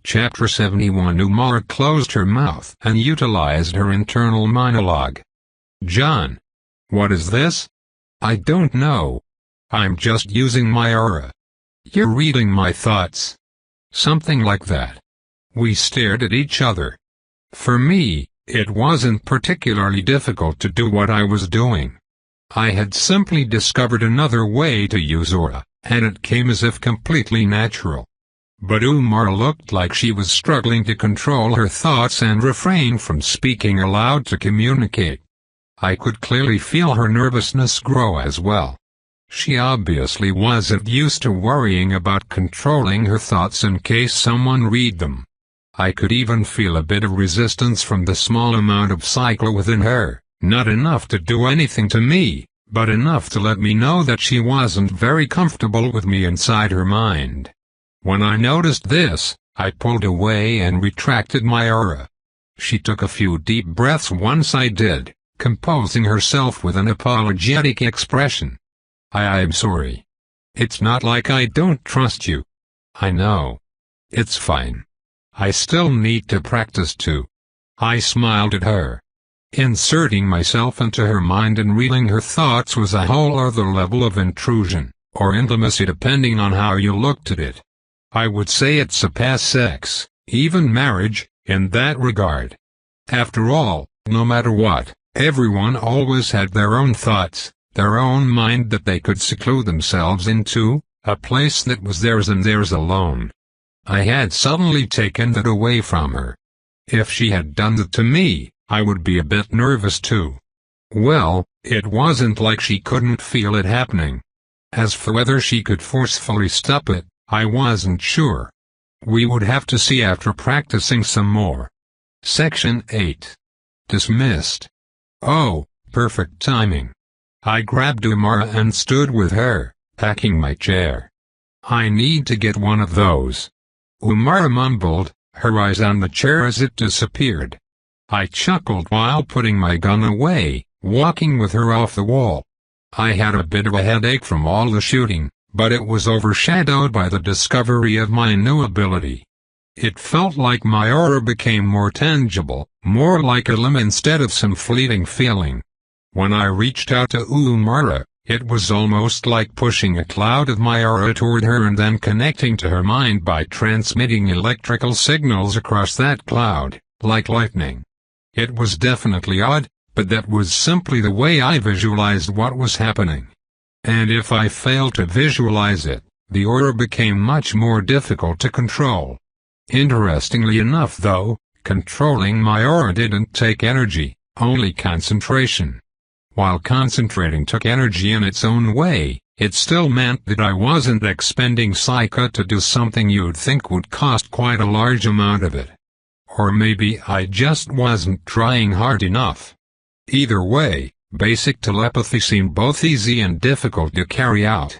Chapter 71. Umara closed her mouth and utilized her internal monologue. John. What is this? I don't know. I'm just using my aura. You're reading my thoughts. Something like that. We stared at each other. For me, it wasn't particularly difficult to do what I was doing. I had simply discovered another way to use aura, and it came as if completely natural. But Umara looked like she was struggling to control her thoughts and refrain from speaking aloud to communicate. I could clearly feel her nervousness grow as well. She obviously wasn't used to worrying about controlling her thoughts in case someone read them. I could even feel a bit of resistance from the small amount of psycho within her, not enough to do anything to me, but enough to let me know that she wasn't very comfortable with me inside her mind. When I noticed this, I pulled away and retracted my aura. She took a few deep breaths once I did, composing herself with an apologetic expression. I'm sorry. It's not like I don't trust you. I know. It's fine. I still need to practice too. I smiled at her. Inserting myself into her mind and reading her thoughts was a whole other level of intrusion, or intimacy depending on how you looked at it. I would say it surpassed sex, even marriage, in that regard. After all, no matter what, everyone always had their own thoughts, their own mind that they could seclude themselves into, a place that was theirs and theirs alone. I had suddenly taken that away from her. If she had done that to me, I would be a bit nervous too. Well, it wasn't like she couldn't feel it happening. As for whether she could forcefully stop it, I wasn't sure. We would have to see after practicing some more. Section 8. Dismissed. Oh, perfect timing. I grabbed Umara and stood with her, packing my chair. I need to get one of those. Umara mumbled, her eyes on the chair as it disappeared. I chuckled while putting my gun away, walking with her off the wall. I had a bit of a headache from all the shooting, but it was overshadowed by the discovery of my new ability. It felt like my aura became more tangible, more like a limb instead of some fleeting feeling. When I reached out to Umara, it was almost like pushing a cloud of my aura toward her and then connecting to her mind by transmitting electrical signals across that cloud, like lightning. It was definitely odd, but that was simply the way I visualized what was happening. And if I failed to visualize it, the aura became much more difficult to control. Interestingly enough though, controlling my aura didn't take energy, only concentration. While concentrating took energy in its own way, it still meant that I wasn't expending psyche to do something you'd think would cost quite a large amount of it. Or maybe I just wasn't trying hard enough. Either way, basic telepathy seemed both easy and difficult to carry out.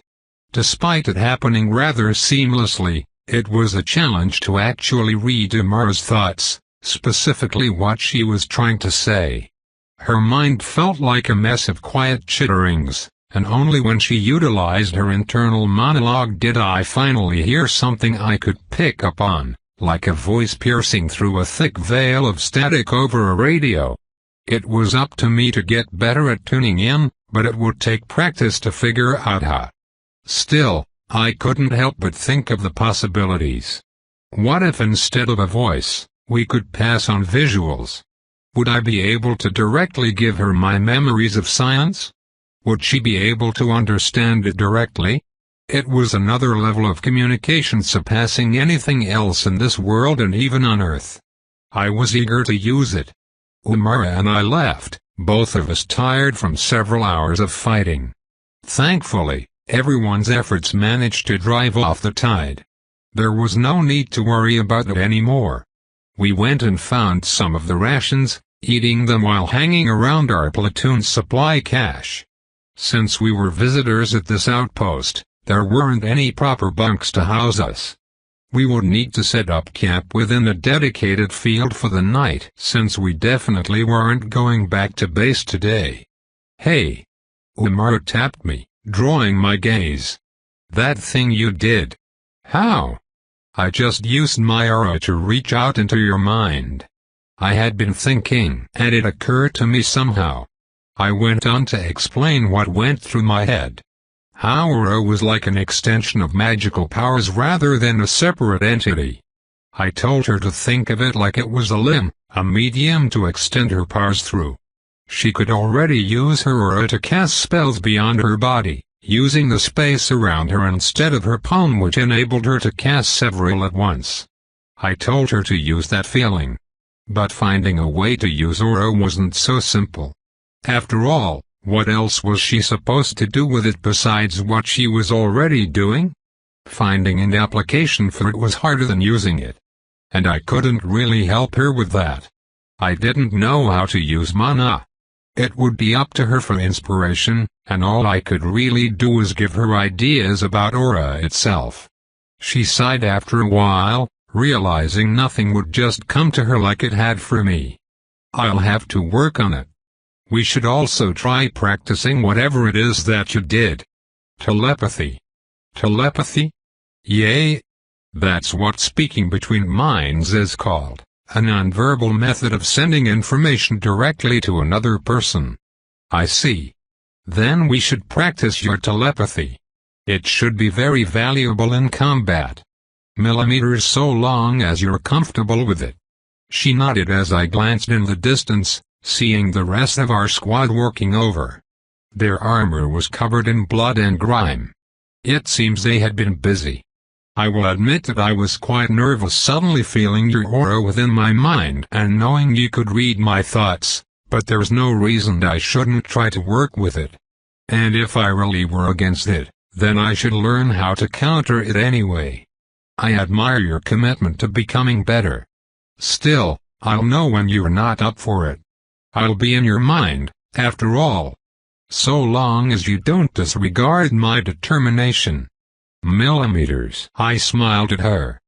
Despite it happening rather seamlessly, it was a challenge to actually read Umara's thoughts, specifically what she was trying to say. Her mind felt like a mess of quiet chitterings, and only when she utilized her internal monologue did I finally hear something I could pick up on, like a voice piercing through a thick veil of static over a radio. It was up to me to get better at tuning in, but it would take practice to figure out how. Still, I couldn't help but think of the possibilities. What if instead of a voice, we could pass on visuals? Would I be able to directly give her my memories of science? Would she be able to understand it directly? It was another level of communication surpassing anything else in this world and even on Earth. I was eager to use it. Umara and I left, both of us tired from several hours of fighting. Thankfully, everyone's efforts managed to drive off the tide. There was no need to worry about it anymore. We went and found some of the rations, eating them while hanging around our platoon's supply cache. Since we were visitors at this outpost, there weren't any proper bunks to house us. We would need to set up camp within a dedicated field for the night since we definitely weren't going back to base today. Hey! Umara tapped me, drawing my gaze. That thing you did. How? I just used my aura to reach out into your mind. I had been thinking, and it occurred to me somehow. I went on to explain what went through my head. How aura was like an extension of magical powers rather than a separate entity. I told her to think of it like it was a limb, a medium to extend her powers through. She could already use her aura to cast spells beyond her body, using the space around her instead of her palm, which enabled her to cast several at once. I told her to use that feeling. But finding a way to use aura wasn't so simple. After all, what else was she supposed to do with it besides what she was already doing? Finding an application for it was harder than using it. And I couldn't really help her with that. I didn't know how to use mana. It would be up to her for inspiration, and all I could really do was give her ideas about aura itself. She sighed after a while, realizing nothing would just come to her like it had for me. I'll have to work on it. We should also try practicing whatever it is that you did. Telepathy. Telepathy? Yay! That's what speaking between minds is called, a nonverbal method of sending information directly to another person. I see. Then we should practice your telepathy. It should be very valuable in combat. Millimeters so long as you're comfortable with it. She nodded as I glanced in the distance, seeing the rest of our squad working over. Their armor was covered in blood and grime. It seems they had been busy. I will admit that I was quite nervous suddenly feeling your aura within my mind and knowing you could read my thoughts, but there's no reason I shouldn't try to work with it. And if I really were against it, then I should learn how to counter it anyway. I admire your commitment to becoming better. Still, I'll know when you're not up for it. I'll be in your mind, after all. So long as you don't disregard my determination. Millimeters. I smiled at her.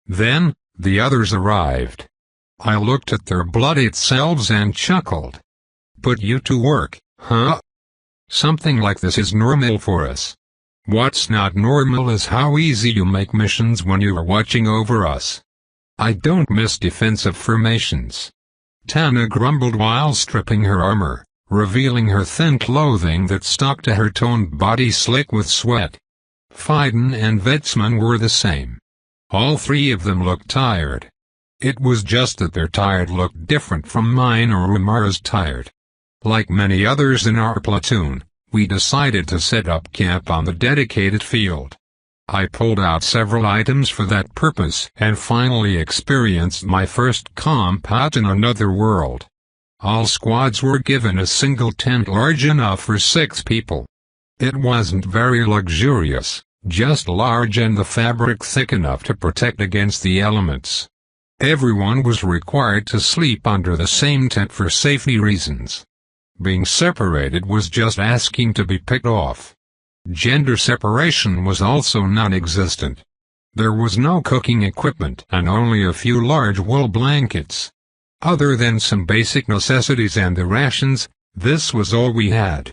Then, the others arrived. I looked at their bloodied selves and chuckled. Put you to work, huh? Something like this is normal for us. What's not normal is how easy you make missions when you are watching over us. I don't miss defensive formations. Tana grumbled while stripping her armor, revealing her thin clothing that stuck to her toned body slick with sweat. Fiden and Vetsman were the same. All three of them looked tired. It was just that their tired looked different from mine or Umara's tired. Like many others in our platoon, we decided to set up camp on the dedicated field. I pulled out several items for that purpose and finally experienced my first camp out in another world. All squads were given a single tent large enough for 6 people. It wasn't very luxurious, just large and the fabric thick enough to protect against the elements. Everyone was required to sleep under the same tent for safety reasons. Being separated was just asking to be picked off. Gender separation was also non-existent. There was no cooking equipment and only a few large wool blankets. Other than some basic necessities and the rations, this was all we had.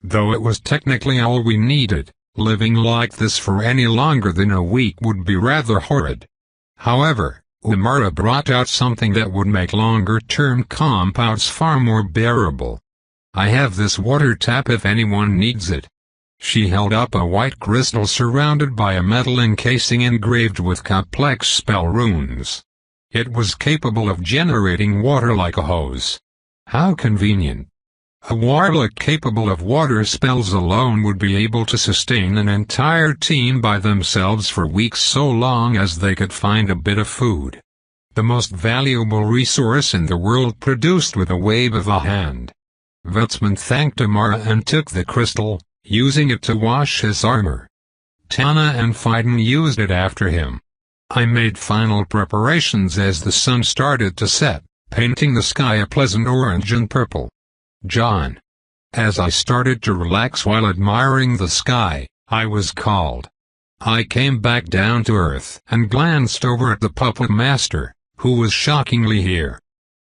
Though it was technically all we needed, living like this for any longer than a week would be rather horrid. However, Umara brought out something that would make longer-term campouts far more bearable. I have this water tap if anyone needs it. She held up a white crystal surrounded by a metal encasing engraved with complex spell runes. It was capable of generating water like a hose. How convenient. A warlock capable of water spells alone would be able to sustain an entire team by themselves for weeks so long as they could find a bit of food. The most valuable resource in the world produced with a wave of a hand. Vetsman thanked Amara and took the crystal, using it to wash his armor. Tana and Fiden used it after him. I made final preparations as the sun started to set, painting the sky a pleasant orange and purple. John. As I started to relax while admiring the sky, I was called. I came back down to earth and glanced over at the puppet master, who was shockingly here.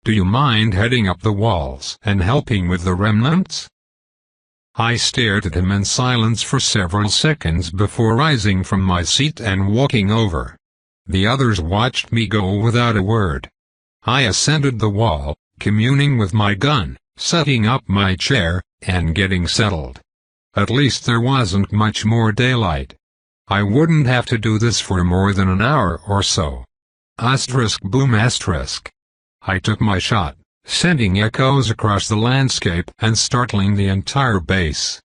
Do you mind heading up the walls and helping with the remnants? I stared at him in silence for several seconds before rising from my seat and walking over. The others watched me go without a word. I ascended the wall, communing with my gun, setting up my chair, and getting settled. At least there wasn't much more daylight. I wouldn't have to do this for more than an hour or so. Asterisk boom asterisk. I took my shot, sending echoes across the landscape and startling the entire base.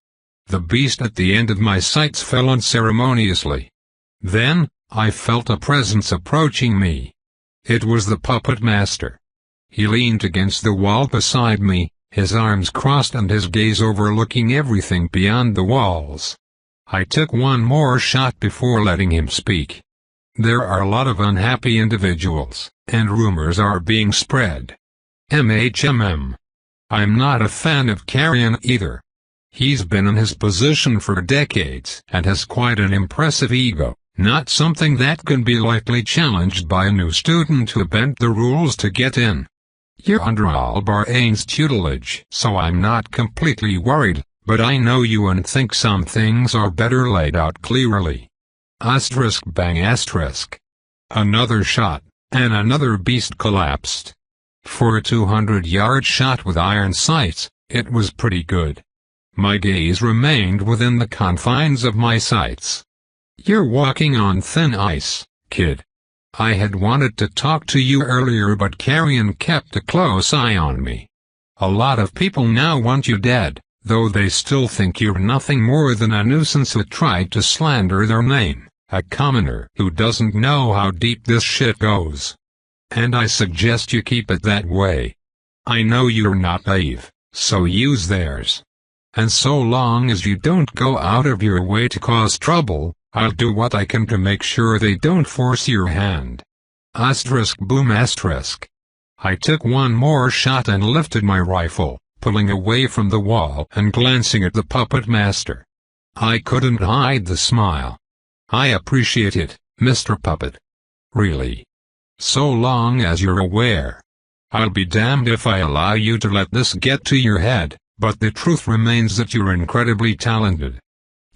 The beast at the end of my sights fell unceremoniously. Then, I felt a presence approaching me. It was the puppet master. He leaned against the wall beside me, his arms crossed and his gaze overlooking everything beyond the walls. I took one more shot before letting him speak. There are a lot of unhappy individuals, and rumors are being spread. I'm not a fan of Carrion either. He's been in his position for decades and has quite an impressive ego, not something that can be lightly challenged by a new student who bent the rules to get in. You're under Albaraine's tutelage, so I'm not completely worried, but I know you and think some things are better laid out clearly. Asterisk bang asterisk. Another shot, and another beast collapsed. For a 200-yard shot with iron sights, it was pretty good. My gaze remained within the confines of my sights. You're walking on thin ice, kid. I had wanted to talk to you earlier but Carrion kept a close eye on me. A lot of people now want you dead, though they still think you're nothing more than a nuisance who tried to slander their name, a commoner who doesn't know how deep this shit goes. And I suggest you keep it that way. I know you're not naive, so use theirs. And so long as you don't go out of your way to cause trouble, I'll do what I can to make sure they don't force your hand. Asterisk boom asterisk. I took one more shot and lifted my rifle, pulling away from the wall and glancing at the puppet master. I couldn't hide the smile. I appreciate it, Mr. Puppet. Really. So long as you're aware. I'll be damned if I allow you to let this get to your head, but the truth remains that you're incredibly talented.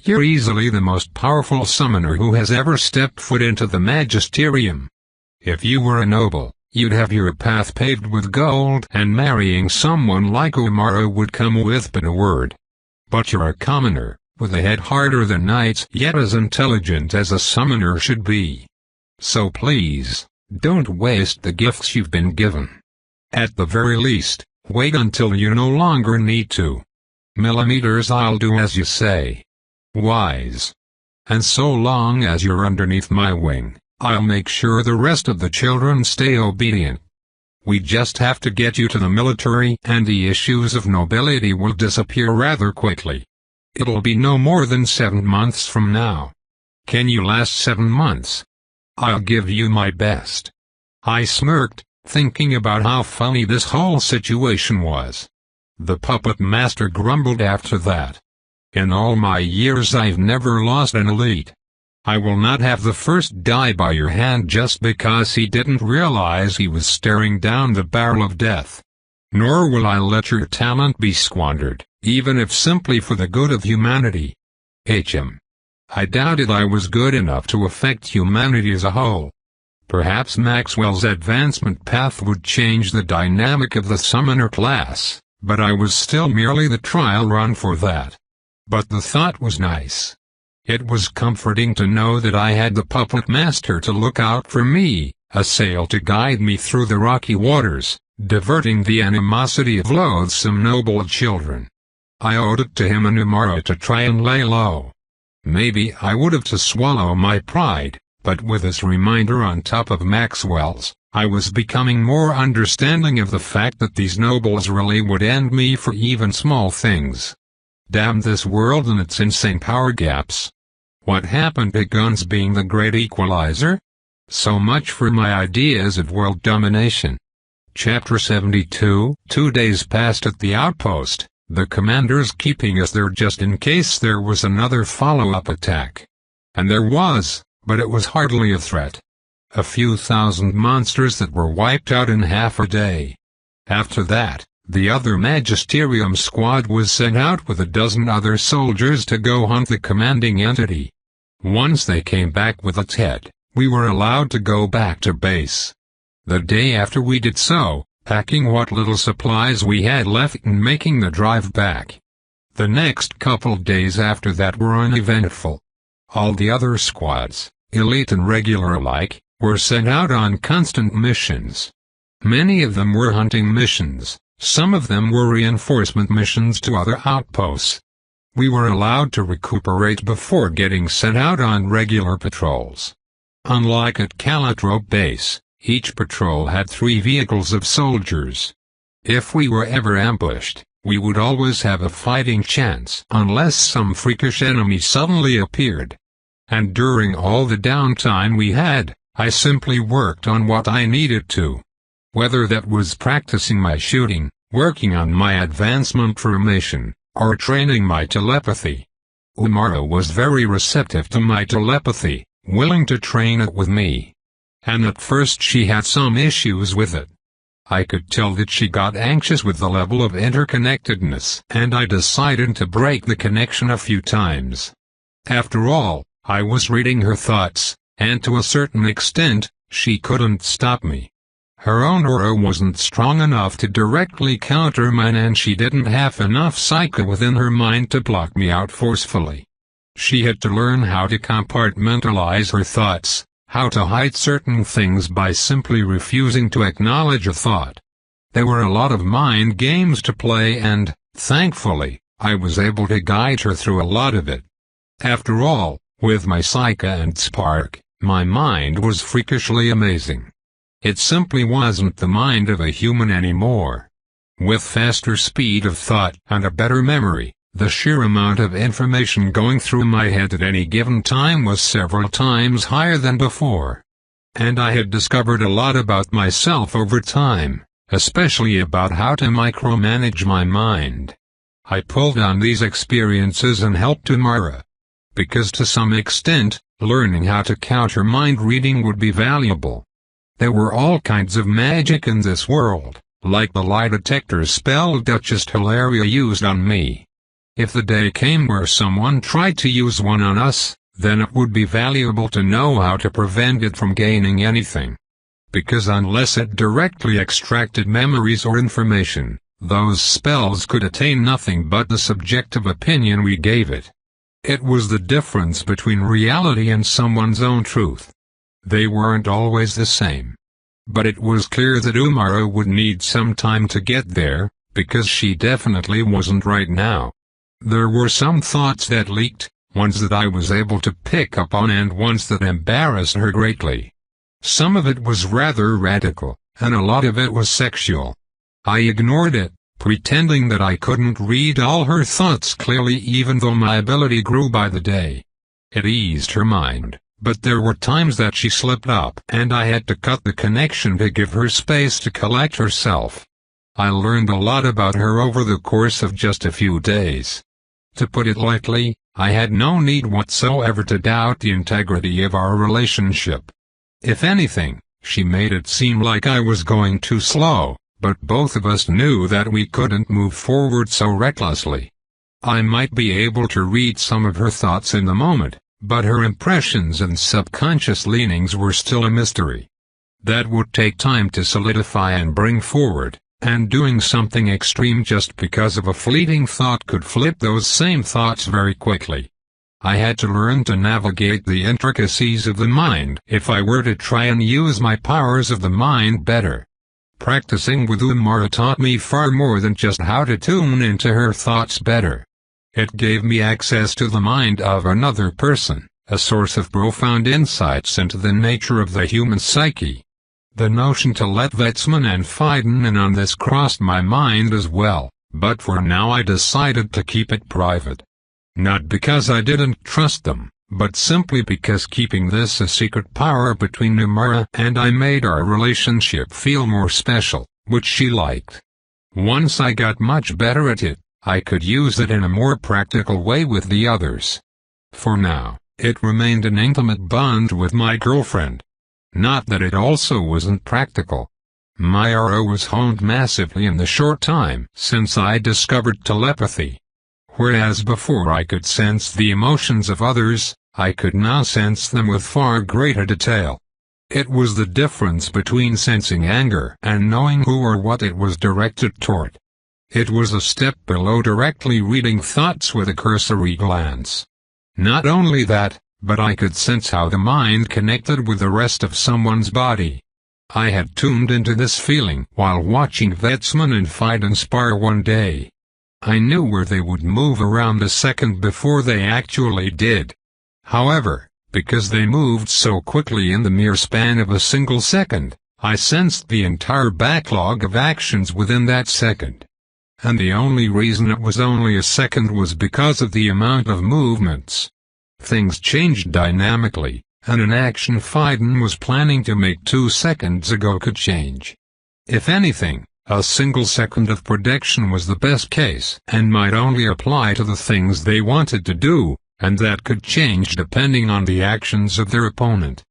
You're easily the most powerful summoner who has ever stepped foot into the Magisterium. If you were a noble, you'd have your path paved with gold and marrying someone like Umara would come with but a word. But you're a commoner, with a head harder than knights yet as intelligent as a summoner should be. So please, don't waste the gifts you've been given. At the very least, wait until you no longer need to. Millimeters, I'll do as you say. Wise. And so long as you're underneath my wing, I'll make sure the rest of the children stay obedient. We just have to get you to the military and the issues of nobility will disappear rather quickly. It'll be no more than 7 months from now. Can you last 7 months? I'll give you my best. I smirked, thinking about how funny this whole situation was. The puppet master grumbled after that. In all my years I've never lost an elite. I will not have the first die by your hand just because he didn't realize he was staring down the barrel of death. Nor will I let your talent be squandered, even if simply for the good of humanity. I doubted I was good enough to affect humanity as a whole. Perhaps Maxwell's advancement path would change the dynamic of the summoner class, but I was still merely the trial run for that. But the thought was nice. It was comforting to know that I had the puppet master to look out for me, a sail to guide me through the rocky waters, diverting the animosity of loathsome noble children. I owed it to him and Umara to try and lay low. Maybe I would have to swallow my pride, but with this reminder on top of Maxwell's, I was becoming more understanding of the fact that these nobles really would end me for even small things. Damn this world and its insane power gaps. What happened to guns being the great equalizer? So much for my ideas of world domination. Chapter 72. 2 days passed at the outpost, the commanders keeping us there just in case there was another follow-up attack. And there was, but it was hardly a threat. A few thousand monsters that were wiped out in half a day. After that, the other Magisterium squad was sent out with a dozen other soldiers to go hunt the commanding entity. Once they came back with its head, we were allowed to go back to base. The day after we did so, packing what little supplies we had left and making the drive back. The next couple days after that were uneventful. All the other squads, elite and regular alike, were sent out on constant missions. Many of them were hunting missions, some of them were reinforcement missions to other outposts. We were allowed to recuperate before getting sent out on regular patrols. Unlike at Calatrop Base, each patrol had 3 vehicles of soldiers. If we were ever ambushed, we would always have a fighting chance unless some freakish enemy suddenly appeared. And during all the downtime we had, I simply worked on what I needed to. Whether that was practicing my shooting, working on my advancement formation, or training my telepathy. Umara was very receptive to my telepathy, willing to train it with me. And at first she had some issues with it. I could tell that she got anxious with the level of interconnectedness, and I decided to break the connection a few times. After all, I was reading her thoughts, and to a certain extent, she couldn't stop me. Her own aura wasn't strong enough to directly counter mine, and she didn't have enough psyche within her mind to block me out forcefully. She had to learn how to compartmentalize her thoughts, how to hide certain things by simply refusing to acknowledge a thought. There were a lot of mind games to play, and, thankfully, I was able to guide her through a lot of it. After all, with my psyche and spark, my mind was freakishly amazing. It simply wasn't the mind of a human anymore. With faster speed of thought and a better memory, the sheer amount of information going through my head at any given time was several times higher than before. And I had discovered a lot about myself over time, especially about how to micromanage my mind. I pulled on these experiences and helped Umara. Because to some extent, learning how to counter mind reading would be valuable. There were all kinds of magic in this world, like the lie detector spell Duchess Hilaria used on me. If the day came where someone tried to use one on us, then it would be valuable to know how to prevent it from gaining anything. Because unless it directly extracted memories or information, those spells could attain nothing but the subjective opinion we gave it. It was the difference between reality and someone's own truth. They weren't always the same. But it was clear that Umara would need some time to get there, because she definitely wasn't right now. There were some thoughts that leaked, ones that I was able to pick up on and ones that embarrassed her greatly. Some of it was rather radical, and a lot of it was sexual. I ignored it, pretending that I couldn't read all her thoughts clearly, even though my ability grew by the day. It eased her mind. But there were times that she slipped up, and I had to cut the connection to give her space to collect herself. I learned a lot about her over the course of just a few days. To put it lightly, I had no need whatsoever to doubt the integrity of our relationship. If anything, she made it seem like I was going too slow, but both of us knew that we couldn't move forward so recklessly. I might be able to read some of her thoughts in the moment, but her impressions and subconscious leanings were still a mystery. That would take time to solidify and bring forward, and doing something extreme just because of a fleeting thought could flip those same thoughts very quickly. I had to learn to navigate the intricacies of the mind if I were to try and use my powers of the mind better. Practicing with Umara taught me far more than just how to tune into her thoughts better. It gave me access to the mind of another person, a source of profound insights into the nature of the human psyche. The notion to let Wetzman and Fiden in on this crossed my mind as well, but for now I decided to keep it private. Not because I didn't trust them, but simply because keeping this a secret power between Umara and I made our relationship feel more special, which she liked. Once I got much better at it, I could use it in a more practical way with the others. For now, it remained an intimate bond with my girlfriend. Not that it also wasn't practical. My aura was honed massively in the short time since I discovered telepathy. Whereas before I could sense the emotions of others, I could now sense them with far greater detail. It was the difference between sensing anger and knowing who or what it was directed toward. It was a step below directly reading thoughts with a cursory glance. Not only that, but I could sense how the mind connected with the rest of someone's body. I had tuned into this feeling while watching Vetsman and Fiden spar one day. I knew where they would move around a second before they actually did. However, because they moved so quickly in the mere span of a single second, I sensed the entire backlog of actions within that second. And the only reason it was only a second was because of the amount of movements. Things changed dynamically, and an action Fiden was planning to make 2 seconds ago could change. If anything, a single second of prediction was the best case and might only apply to the things they wanted to do, and that could change depending on the actions of their opponent.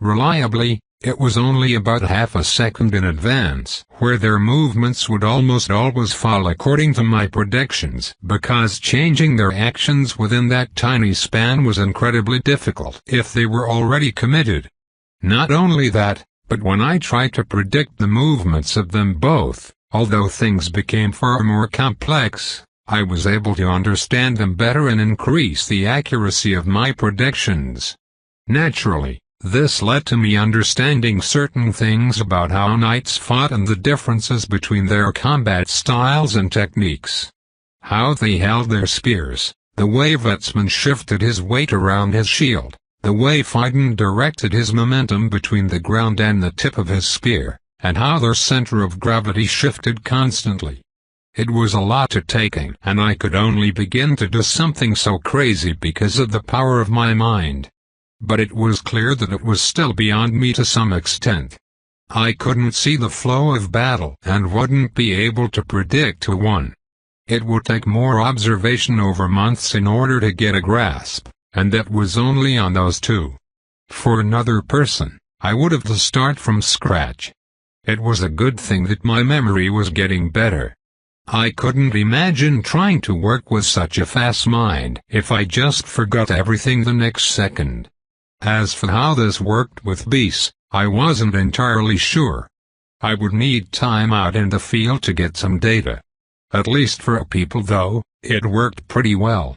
Reliably, it was only about half a second in advance where their movements would almost always fall according to my predictions, because changing their actions within that tiny span was incredibly difficult if they were already committed. Not only that, but when I tried to predict the movements of them both, although things became far more complex, I was able to understand them better and increase the accuracy of my predictions. Naturally, this led to me understanding certain things about how knights fought and the differences between their combat styles and techniques. How they held their spears, the way Vetsman shifted his weight around his shield, the way Fiden directed his momentum between the ground and the tip of his spear, and how their center of gravity shifted constantly. It was a lot to take in, and I could only begin to do something so crazy because of the power of my mind. But it was clear that it was still beyond me to some extent. I couldn't see the flow of battle and wouldn't be able to predict who won. It would take more observation over months in order to get a grasp, and that was only on those two. For another person, I would have to start from scratch. It was a good thing that my memory was getting better. I couldn't imagine trying to work with such a fast mind if I just forgot everything the next second. As for how this worked with beasts, I wasn't entirely sure. I would need time out in the field to get some data. At least for people though, it worked pretty well.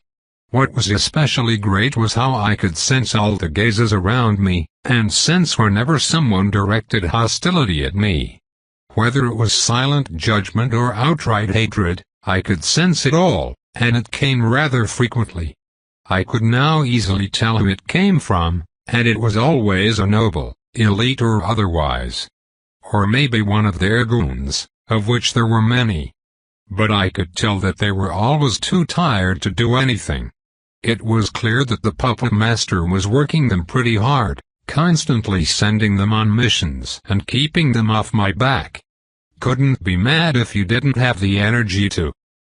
What was especially great was how I could sense all the gazes around me, and sense whenever someone directed hostility at me. Whether it was silent judgment or outright hatred, I could sense it all, and it came rather frequently. I could now easily tell who it came from, and it was always a noble, elite or otherwise. Or maybe one of their goons, of which there were many. But I could tell that they were always too tired to do anything. It was clear that the puppet master was working them pretty hard, constantly sending them on missions and keeping them off my back. Couldn't be mad if you didn't have the energy to.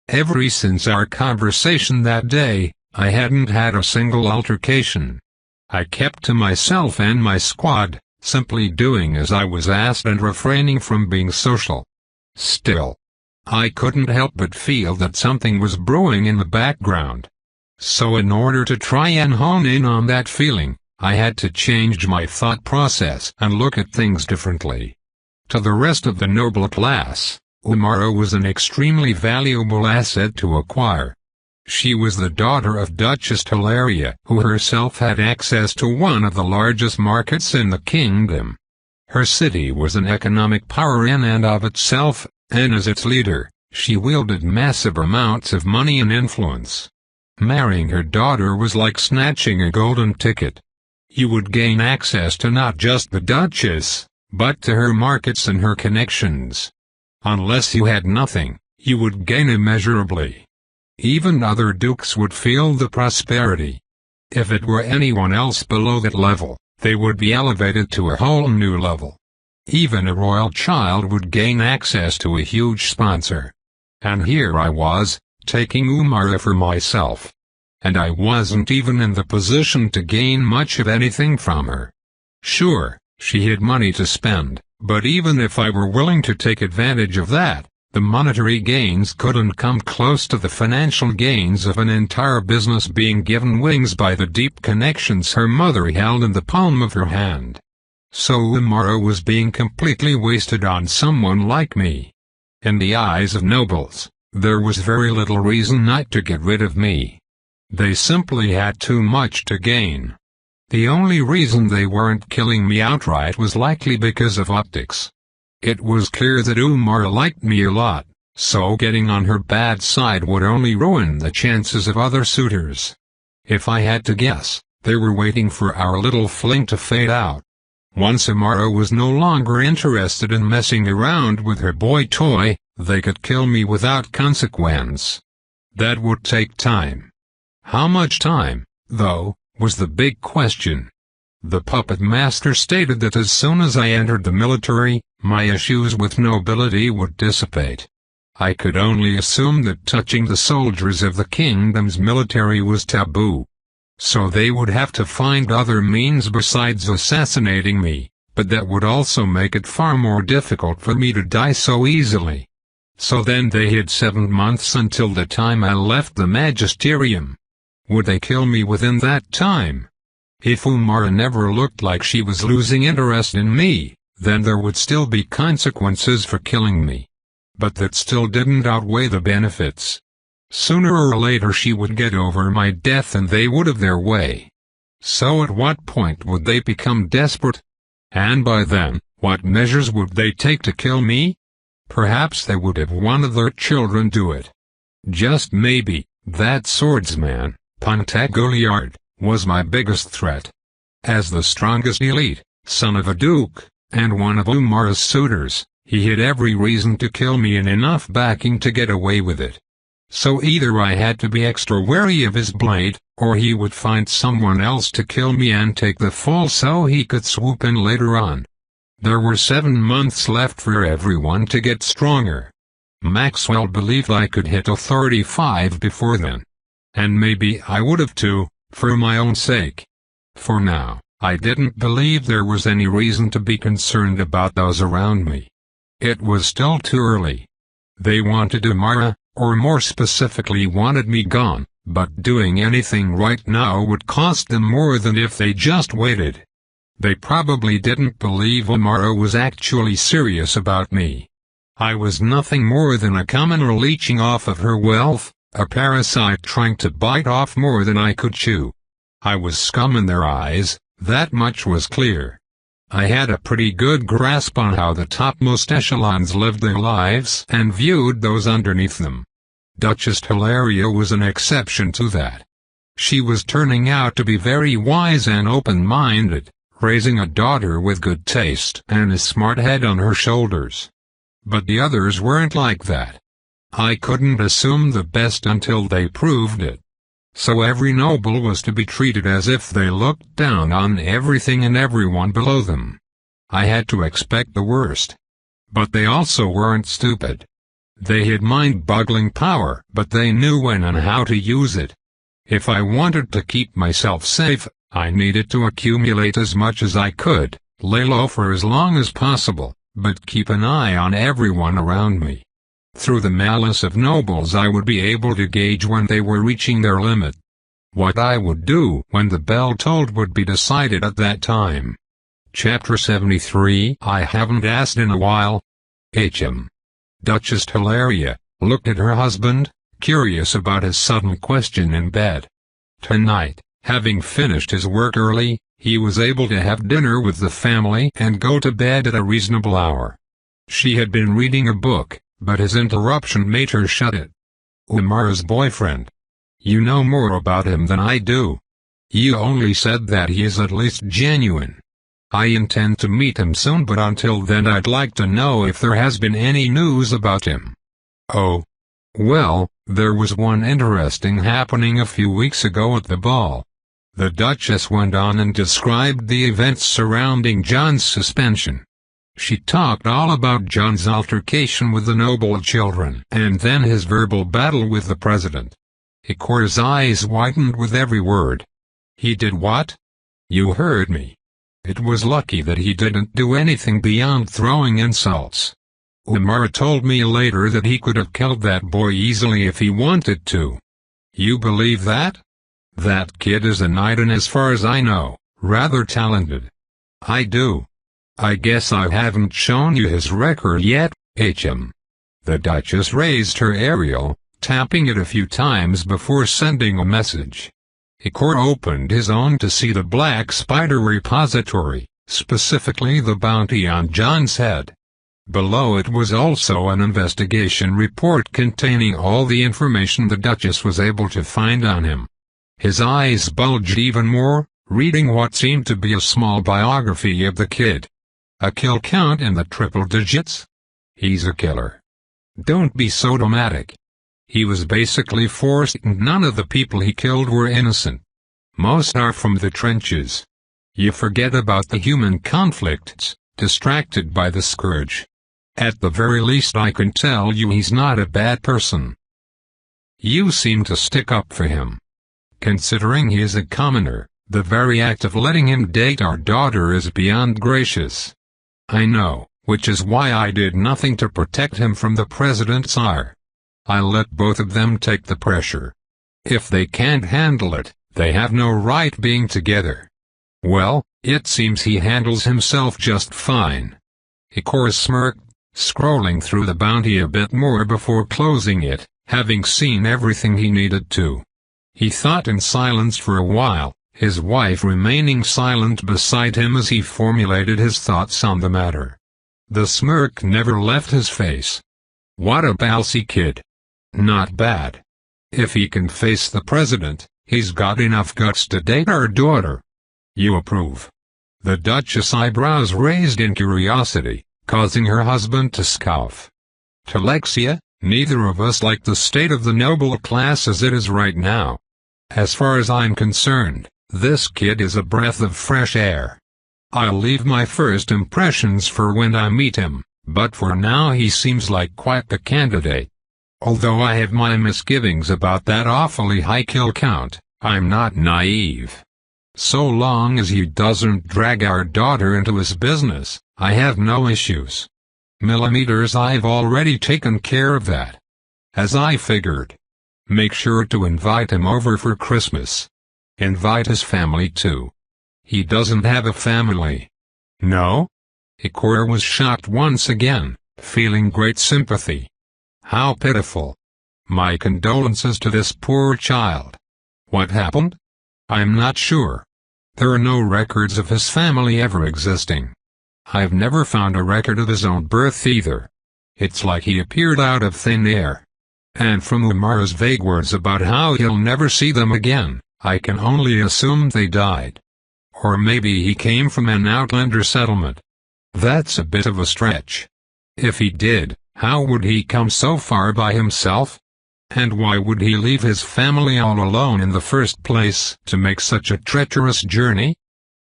Ever since our conversation that day, I hadn't had a single altercation. I kept to myself and my squad, simply doing as I was asked and refraining from being social. Still, I couldn't help but feel that something was brewing in the background. So in order to try and hone in on that feeling, I had to change my thought process and look at things differently. To the rest of the noble class, Umara was an extremely valuable asset to acquire. She was the daughter of Duchess Hilaria, who herself had access to one of the largest markets in the kingdom. Her city was an economic power in and of itself, and as its leader, she wielded massive amounts of money and influence. Marrying her daughter was like snatching a golden ticket. You would gain access to not just the Duchess, but to her markets and her connections. Unless you had nothing, you would gain immeasurably. Even other dukes would feel the prosperity. If it were anyone else below that level, they would be elevated to a whole new level. Even a royal child would gain access to a huge sponsor. And here I was, taking Umara for myself. And I wasn't even in the position to gain much of anything from her. Sure, she had money to spend, but even if I were willing to take advantage of that, The monetary gains couldn't come close to the financial gains of an entire business being given wings by the deep connections her mother held in the palm of her hand. So Umara was being completely wasted on someone like me. In the eyes of nobles, there was very little reason not to get rid of me. They simply had too much to gain. The only reason they weren't killing me outright was likely because of optics. It was clear that Umar liked me a lot, so getting on her bad side would only ruin the chances of other suitors. If I had to guess, they were waiting for our little fling to fade out. Once Umara was no longer interested in messing around with her boy toy, they could kill me without consequence. That would take time. How much time, though, was the big question. The puppet master stated that as soon as I entered the military, my issues with nobility would dissipate. I could only assume that touching the soldiers of the kingdom's military was taboo. So they would have to find other means besides assassinating me, but that would also make it far more difficult for me to die so easily. So then they had 7 months until the time I left the magisterium. Would they kill me within that time? If Umara never looked like she was losing interest in me, then there would still be consequences for killing me. But that still didn't outweigh the benefits. Sooner or later she would get over my death and they would have their way. So at what point would they become desperate? And by then, what measures would they take to kill me? Perhaps they would have one of their children do it. Just maybe, that swordsman, Pantagoliard, was my biggest threat. As the strongest elite, son of a duke, and one of Umara's suitors, he had every reason to kill me and enough backing to get away with it. So either I had to be extra wary of his blade, or he would find someone else to kill me and take the fall so he could swoop in later on. There were 7 months left for everyone to get stronger. Maxwell believed I could hit Authority 5 before then. And maybe I would have too, for my own sake. For now, I didn't believe there was any reason to be concerned about those around me. It was still too early. They wanted Umara, or more specifically wanted me gone, but doing anything right now would cost them more than if they just waited. They probably didn't believe Umara was actually serious about me. I was nothing more than a commoner leeching off of her wealth, a parasite trying to bite off more than I could chew. I was scum in their eyes, that much was clear. I had a pretty good grasp on how the topmost echelons lived their lives and viewed those underneath them. Duchess Hilaria was an exception to that. She was turning out to be very wise and open-minded, raising a daughter with good taste and a smart head on her shoulders. But the others weren't like that. I couldn't assume the best until they proved it. So every noble was to be treated as if they looked down on everything and everyone below them. I had to expect the worst. But they also weren't stupid. They had mind-boggling power, but they knew when and how to use it. If I wanted to keep myself safe, I needed to accumulate as much as I could, lay low for as long as possible, but keep an eye on everyone around me. Through the malice of nobles I would be able to gauge when they were reaching their limit. What I would do when the bell tolled would be decided at that time. Chapter 73 I haven't asked in a while. H.M. Duchess Hilaria looked at her husband, curious about his sudden question in bed. Tonight, having finished his work early, he was able to have dinner with the family and go to bed at a reasonable hour. She had been reading a book, but his interruption made her shut it. Umara's boyfriend. You know more about him than I do. You only said that he is at least genuine. I intend to meet him soon, but until then I'd like to know if there has been any news about him. Oh. Well, there was one interesting happening a few weeks ago at the ball. The Duchess went on and described the events surrounding John's suspension. She talked all about John's altercation with the noble children and then his verbal battle with the president. Ikor's eyes widened with every word. He did what? You heard me. It was lucky that he didn't do anything beyond throwing insults. Umar told me later that he could have killed that boy easily if he wanted to. You believe that? That kid is a knight and as far as I know, rather talented. I do. I guess I haven't shown you his record yet, HM. The Duchess raised her aerial, tapping it a few times before sending a message. Ikor opened his own to see the Black Spider repository, specifically the bounty on John's head. Below it was also an investigation report containing all the information the Duchess was able to find on him. His eyes bulged even more, reading what seemed to be a small biography of the kid. A kill count in the triple digits? He's a killer. Don't be so dramatic. He was basically forced and none of the people he killed were innocent. Most are from the trenches. You forget about the human conflicts, distracted by the scourge. At the very least I can tell you he's not a bad person. You seem to stick up for him. Considering he is a commoner, the very act of letting him date our daughter is beyond gracious. I know, which is why I did nothing to protect him from the president's ire. I let both of them take the pressure. If they can't handle it, they have no right being together. Well, it seems he handles himself just fine. Ikor smirked, scrolling through the bounty a bit more before closing it, having seen everything he needed to. He thought in silence for a while, his wife remaining silent beside him as he formulated his thoughts on the matter. The smirk never left his face. What a ballsy kid. Not bad. If he can face the president, he's got enough guts to date our daughter. You approve? The Duchess' eyebrows raised in curiosity, causing her husband to scoff. To Lexia, neither of us like the state of the noble class as it is right now. As far as I'm concerned, this kid is a breath of fresh air. I'll leave my first impressions for when I meet him, but for now he seems like quite the candidate. Although I have my misgivings about that awfully high kill count, I'm not naive. So long as he doesn't drag our daughter into his business, I have no issues. Millimeters, I've already taken care of that. As I figured. Make sure to invite him over for Christmas. Invite his family too. He doesn't have a family. No? Ikor was shocked once again, feeling great sympathy. How pitiful. My condolences to this poor child. What happened? I'm not sure. There are no records of his family ever existing. I've never found a record of his own birth either. It's like he appeared out of thin air. And from Umar's vague words about how he'll never see them again, I can only assume they died. Or maybe he came from an outlander settlement. That's a bit of a stretch. If he did, how would he come so far by himself? And why would he leave his family all alone in the first place to make such a treacherous journey?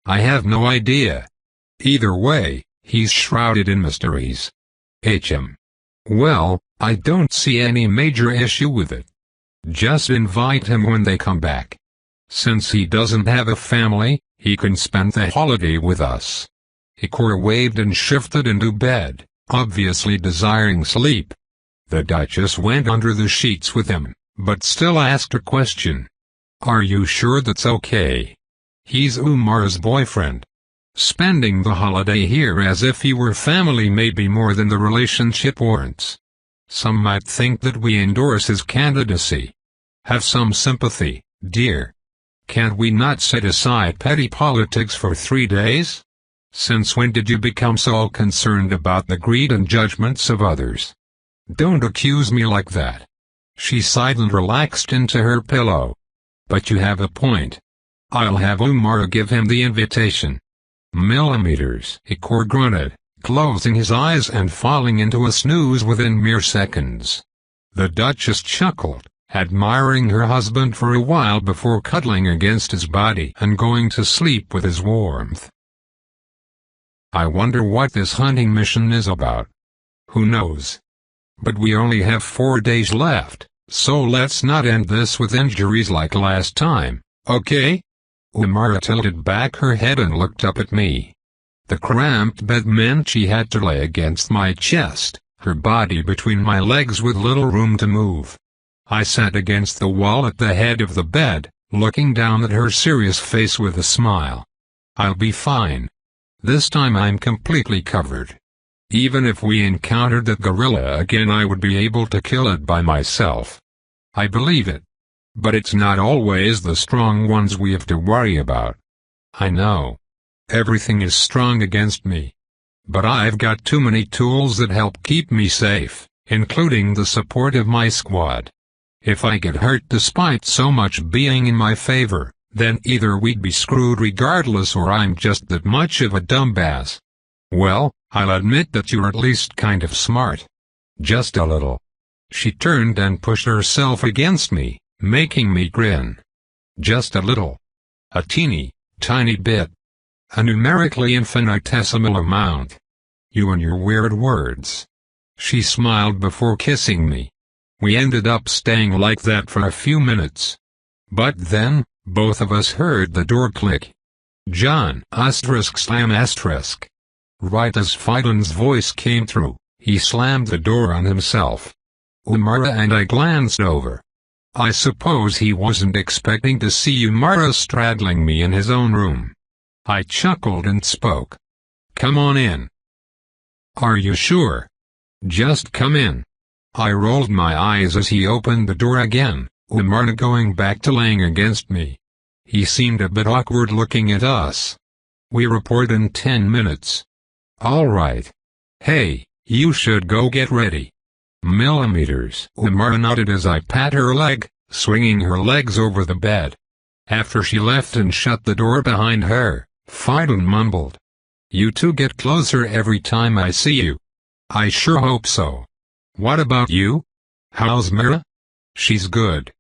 I have no idea. Either way, he's shrouded in mysteries. HM. Well, I don't see any major issue with it. Just invite him when they come back. Since he doesn't have a family, he can spend the holiday with us. Ikor waved and shifted into bed, obviously desiring sleep. The Duchess went under the sheets with him, but still asked a question. Are you sure that's okay? He's Umar's boyfriend. Spending the holiday here as if he were family may be more than the relationship warrants. Some might think that we endorse his candidacy. Have some sympathy, dear. Can't we not set aside petty politics for 3 days? Since when did you become so concerned about the greed and judgments of others? Don't accuse me like that. She sighed and relaxed into her pillow. But you have a point. I'll have Umar give him the invitation. Millimeters, Ikor grunted, closing his eyes and falling into a snooze within mere seconds. The Duchess chuckled, admiring her husband for a while before cuddling against his body and going to sleep with his warmth. I wonder what this hunting mission is about. Who knows? But we only have 4 days left, so let's not end this with injuries like last time, okay? Umar tilted back her head and looked up at me. The cramped bed meant she had to lay against my chest, her body between my legs with little room to move. I sat against the wall at the head of the bed, looking down at her serious face with a smile. I'll be fine. This time I'm completely covered. Even if we encountered that gorilla again, I would be able to kill it by myself. I believe it. But it's not always the strong ones we have to worry about. I know. Everything is strong against me. But I've got too many tools that help keep me safe, including the support of my squad. If I get hurt despite so much being in my favor, then either we'd be screwed regardless or I'm just that much of a dumbass. Well, I'll admit that you're at least kind of smart. Just a little. She turned and pushed herself against me, making me grin. Just a little. A teeny, tiny bit. A numerically infinitesimal amount. You and your weird words. She smiled before kissing me. We ended up staying like that for a few minutes. But then, both of us heard the door click. John, slam asterisk. Right as Fiden's voice came through, he slammed the door on himself. Umara and I glanced over. I suppose he wasn't expecting to see Umara straddling me in his own room. I chuckled and spoke. Come on in. Are you sure? Just come in. I rolled my eyes as he opened the door again, Umara going back to laying against me. He seemed a bit awkward looking at us. We report in 10 minutes. All right. Hey, you should go get ready. Millimeters. Umara nodded as I pat her leg, swinging her legs over the bed. After she left and shut the door behind her, Fiden mumbled. You two get closer every time I see you. I sure hope so. What about you? How's Mira? She's good.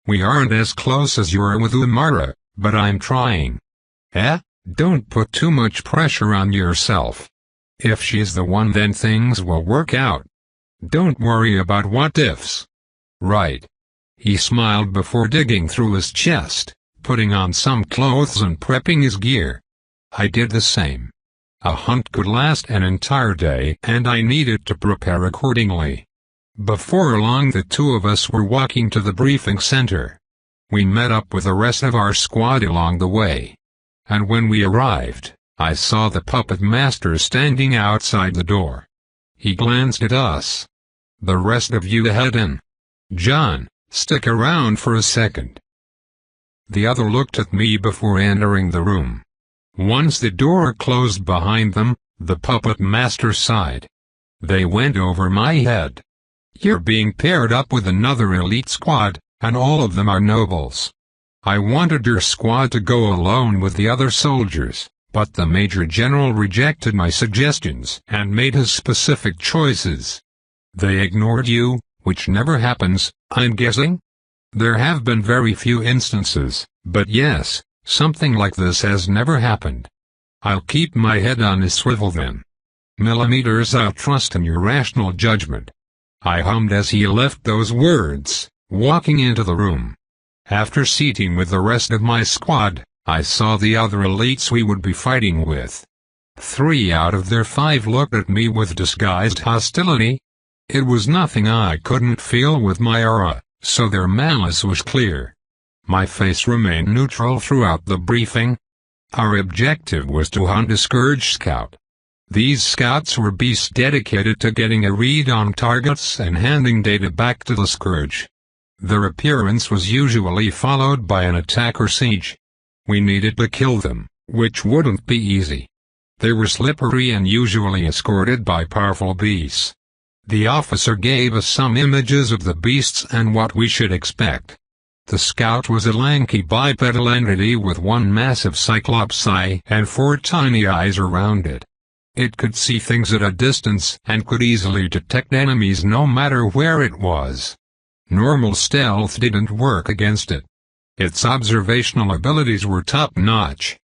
We aren't as close as you are with Umara, but I'm trying. Don't put too much pressure on yourself. If she's the one, then things will work out. Don't worry about what ifs. Right. He smiled before digging through his chest, putting on some clothes and prepping his gear. I did the same. A hunt could last an entire day and I needed to prepare accordingly. Before long the two of us were walking to the briefing center. We met up with the rest of our squad along the way. And when we arrived, I saw the puppet master standing outside the door. He glanced at us. The rest of you head in. John, stick around for a second. The other looked at me before entering the room. Once the door closed behind them, the puppet master sighed. They went over my head. You're being paired up with another elite squad, and all of them are nobles. I wanted your squad to go alone with the other soldiers, but the Major General rejected my suggestions and made his specific choices. They ignored you, which never happens, I'm guessing? There have been very few instances, but yes, something like this has never happened. I'll keep my head on a swivel then. Millimeters, I'll trust in your rational judgment. I hummed as he left those words, walking into the room. After seating with the rest of my squad, I saw the other elites we would be fighting with. 3 out of their 5 looked at me with disguised hostility. It was nothing I couldn't feel with my aura, so their malice was clear. My face remained neutral throughout the briefing. Our objective was to hunt a Scourge scout. These scouts were beasts dedicated to getting a read on targets and handing data back to the Scourge. Their appearance was usually followed by an attack or siege. We needed to kill them, which wouldn't be easy. They were slippery and usually escorted by powerful beasts. The officer gave us some images of the beasts and what we should expect. The scout was a lanky bipedal entity with one massive cyclops eye and 4 tiny eyes around it. It could see things at a distance and could easily detect enemies no matter where it was. Normal stealth didn't work against it. Its observational abilities were top-notch.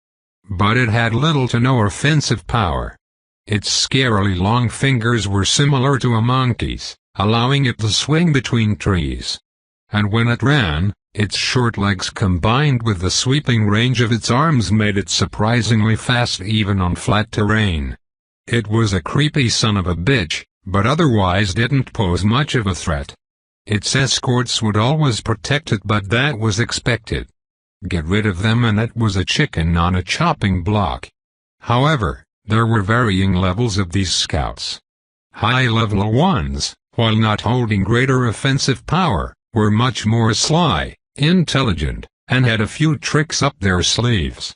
But it had little to no offensive power. Its scarily long fingers were similar to a monkey's, allowing it to swing between trees. And when it ran, its short legs combined with the sweeping range of its arms made it surprisingly fast even on flat terrain. It was a creepy son of a bitch, but otherwise didn't pose much of a threat. Its escorts would always protect it, but that was expected. Get rid of them and it was a chicken on a chopping block. However, there were varying levels of these scouts. High-level ones, while not holding greater offensive power, were much more sly, intelligent, and had a few tricks up their sleeves.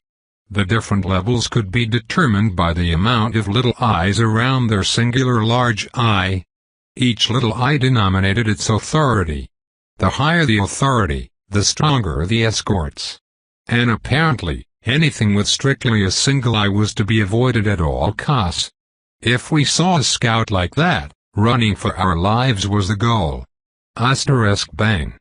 The different levels could be determined by the amount of little eyes around their singular large eye. Each little eye denominated its authority. The higher the authority, the stronger the escorts. And apparently, anything with strictly a single eye was to be avoided at all costs. If we saw a scout like that, running for our lives was the goal. Bang.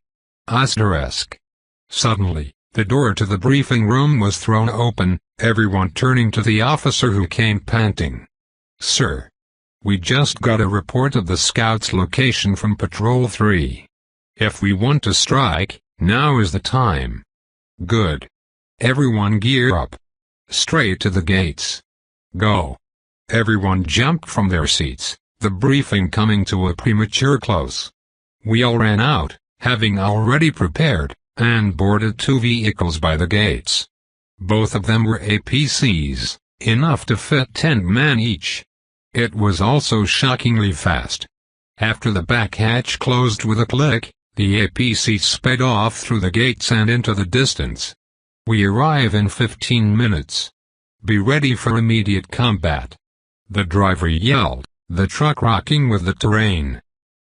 Suddenly, the door to the briefing room was thrown open, everyone turning to the officer who came panting. "Sir. We just got a report of the scout's location from Patrol 3. If we want to strike, now is the time." "Good. Everyone gear up. Straight to the gates. Go." Everyone jumped from their seats, the briefing coming to a premature close. We all ran out, having already prepared, and boarded 2 vehicles by the gates. Both of them were APCs, enough to fit 10 men each. It was also shockingly fast. After the back hatch closed with a click, the APC sped off through the gates and into the distance. "We arrive in 15 minutes. Be ready for immediate combat," the driver yelled, the truck rocking with the terrain.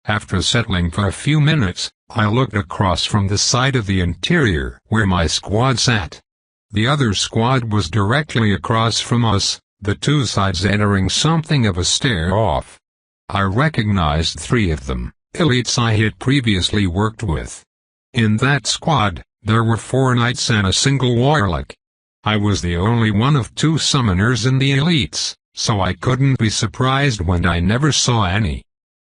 After settling for a few minutes, I looked across from the side of the interior where my squad sat. The other squad was directly across from us, the 2 sides entering something of a stare-off. I recognized 3 of them, elites I had previously worked with. In that squad, there were 4 knights and a single warlock. I was the only one of 2 summoners in the elites, so I couldn't be surprised when I never saw any.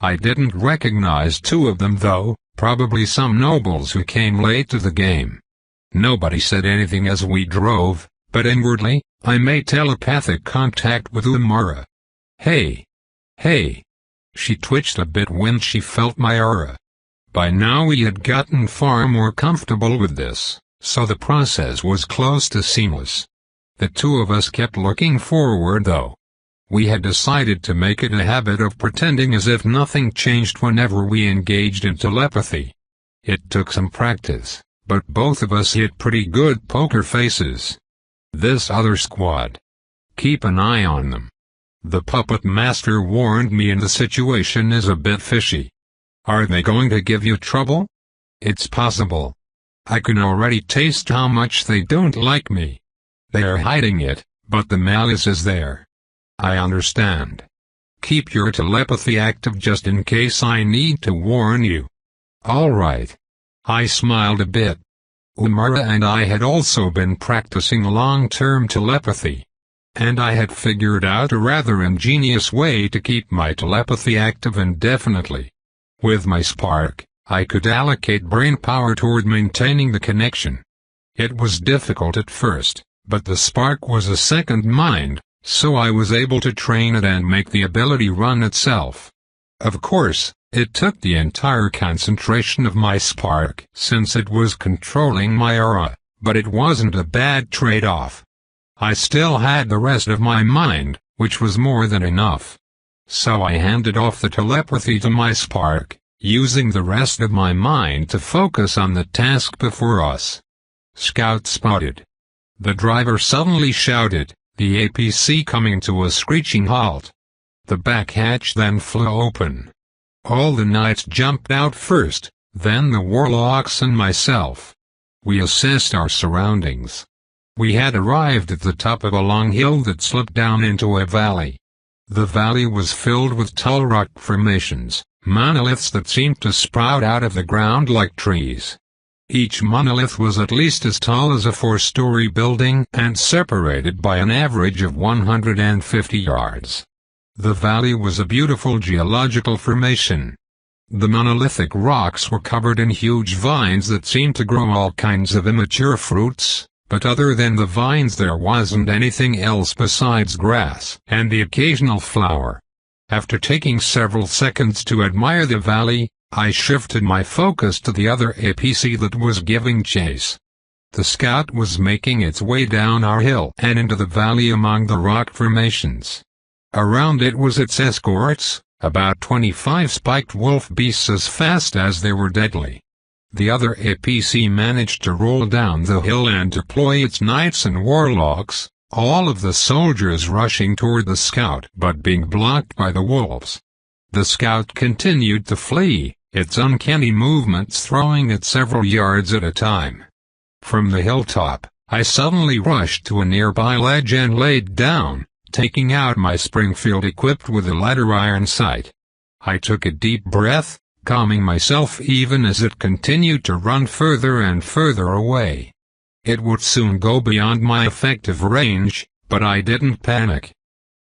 I didn't recognize 2 of them though, probably some nobles who came late to the game. Nobody said anything as we drove, but inwardly, I made telepathic contact with Umara. Hey! She twitched a bit when she felt my aura. By now we had gotten far more comfortable with this, so the process was close to seamless. The 2 of us kept looking forward though. We had decided to make it a habit of pretending as if nothing changed whenever we engaged in telepathy. It took some practice, but both of us hit pretty good poker faces. This other squad. Keep an eye on them. The puppet master warned me and the situation is a bit fishy. Are they going to give you trouble? It's possible. I can already taste how much they don't like me. They are hiding it, but the malice is there. I understand. Keep your telepathy active just in case I need to warn you. All right. I smiled a bit. Umara and I had also been practicing long-term telepathy. And I had figured out a rather ingenious way to keep my telepathy active indefinitely. With my spark, I could allocate brain power toward maintaining the connection. It was difficult at first, but the spark was a second mind, so I was able to train it and make the ability run itself. Of course, it took the entire concentration of my spark since it was controlling my aura, but it wasn't a bad trade-off. I still had the rest of my mind, which was more than enough. So I handed off the telepathy to my spark, using the rest of my mind to focus on the task before us. Scout spotted. The driver suddenly shouted, the APC coming to a screeching halt. The back hatch then flew open. All the knights jumped out first, then the warlocks and myself. We assessed our surroundings. We had arrived at the top of a long hill that slipped down into a valley. The valley was filled with tall rock formations, monoliths that seemed to sprout out of the ground like trees. Each monolith was at least as tall as a 4-story building and separated by an average of 150 yards. The valley was a beautiful geological formation. The monolithic rocks were covered in huge vines that seemed to grow all kinds of immature fruits, but other than the vines there wasn't anything else besides grass and the occasional flower. After taking several seconds to admire the valley, I shifted my focus to the other APC that was giving chase. The scout was making its way down our hill and into the valley among the rock formations. Around it was its escorts, about 25 spiked wolf beasts as fast as they were deadly. The other APC managed to roll down the hill and deploy its knights and warlocks, all of the soldiers rushing toward the scout but being blocked by the wolves. The scout continued to flee, its uncanny movements throwing it several yards at a time. From the hilltop, I suddenly rushed to a nearby ledge and laid down, taking out my Springfield equipped with a ladder iron sight. I took a deep breath, calming myself even as it continued to run further and further away. It would soon go beyond my effective range, but I didn't panic.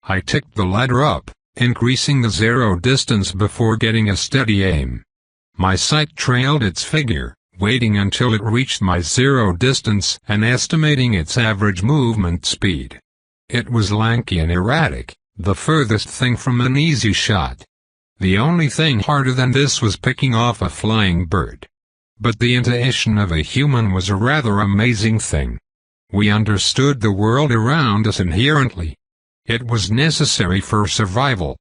I ticked the ladder up, increasing the zero distance before getting a steady aim. My sight trailed its figure, waiting until it reached my zero distance and estimating its average movement speed. It was lanky and erratic, the furthest thing from an easy shot. The only thing harder than this was picking off a flying bird. But the intuition of a human was a rather amazing thing. We understood the world around us inherently. It was necessary for survival.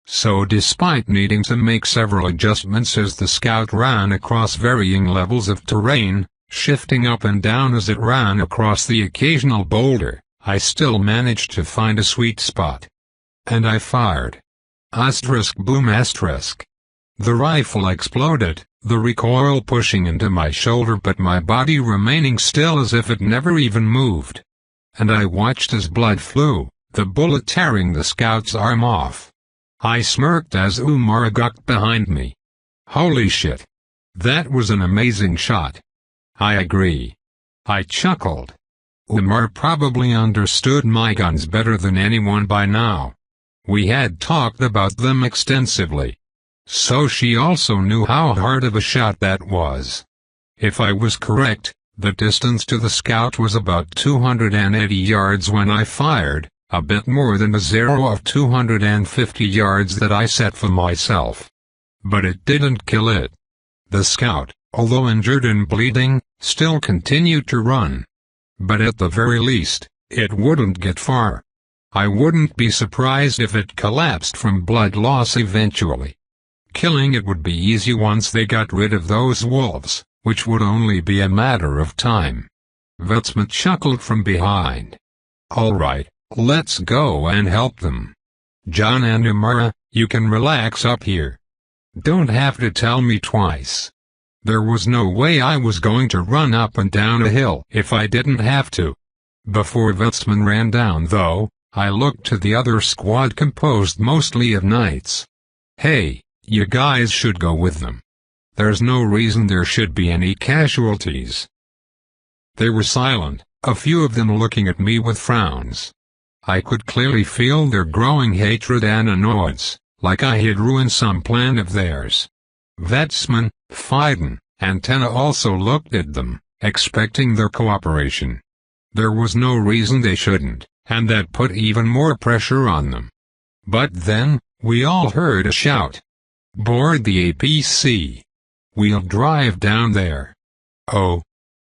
So despite needing to make several adjustments as the scout ran across varying levels of terrain, shifting up and down as it ran across the occasional boulder, I still managed to find a sweet spot. And I fired. Asterisk boom asterisk. The rifle exploded, the recoil pushing into my shoulder but my body remaining still as if it never even moved. And I watched as blood flew, the bullet tearing the scout's arm off. I smirked as Umar got behind me. Holy shit. That was an amazing shot. I agree. I chuckled. Umar probably understood my guns better than anyone by now. We had talked about them extensively. So she also knew how hard of a shot that was. If I was correct, the distance to the scout was about 280 yards when I fired, a bit more than the zero of 250 yards that I set for myself. But it didn't kill it. The scout, although injured and bleeding, still continued to run. But at the very least, it wouldn't get far. I wouldn't be surprised if it collapsed from blood loss eventually. Killing it would be easy once they got rid of those wolves, which would only be a matter of time. Vetsman chuckled from behind. All right, let's go and help them. John and Umara, you can relax up here. Don't have to tell me twice. There was no way I was going to run up and down a hill if I didn't have to. Before Vetsman ran down though, I looked to the other squad composed mostly of knights. Hey, you guys should go with them. There's no reason there should be any casualties. They were silent, a few of them looking at me with frowns. I could clearly feel their growing hatred and annoyance, like I had ruined some plan of theirs. Vetsman, Fiden, and Tenna also looked at them, expecting their cooperation. There was no reason they shouldn't, and that put even more pressure on them. But then, we all heard a shout. Board the APC. We'll drive down there. Oh.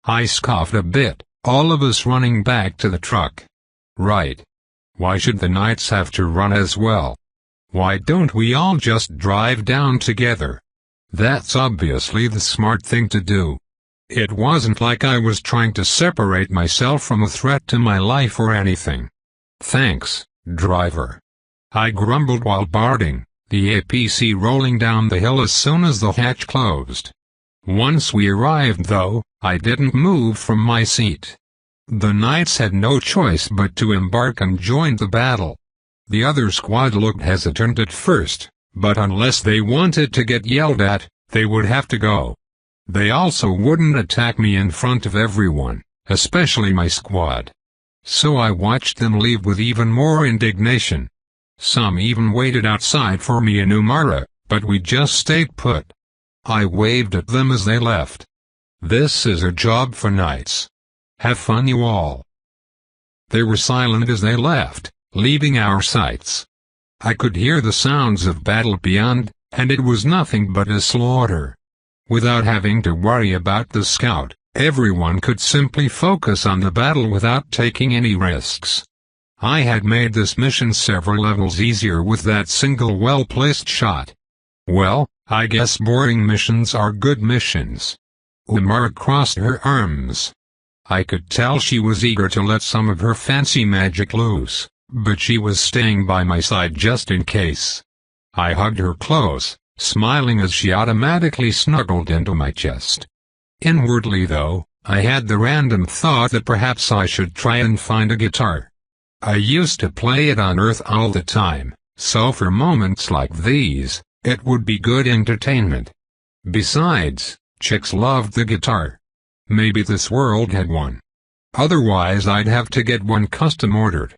I scoffed a bit, all of us running back to the truck. Right. Why should the knights have to run as well? Why don't we all just drive down together? That's obviously the smart thing to do. It wasn't like I was trying to separate myself from a threat to my life or anything. Thanks, driver. I grumbled while boarding, the APC rolling down the hill as soon as the hatch closed. Once we arrived though, I didn't move from my seat. The knights had no choice but to embark and join the battle. The other squad looked hesitant at first, but unless they wanted to get yelled at, they would have to go. They also wouldn't attack me in front of everyone, especially my squad. So I watched them leave with even more indignation. Some even waited outside for me and Umara, but we just stayed put. I waved at them as they left. This is a job for knights. Have fun you all. They were silent as they left, leaving our sights. I could hear the sounds of battle beyond, and it was nothing but a slaughter. Without having to worry about the scout, everyone could simply focus on the battle without taking any risks. I had made this mission several levels easier with that single well-placed shot. Well, I guess boring missions are good missions. Umara crossed her arms. I could tell she was eager to let some of her fancy magic loose, but she was staying by my side just in case. I hugged her close, smiling as she automatically snuggled into my chest. Inwardly though, I had the random thought that perhaps I should try and find a guitar. I used to play it on Earth all the time, so for moments like these, it would be good entertainment. Besides, chicks loved the guitar. Maybe this world had one. Otherwise I'd have to get one custom ordered.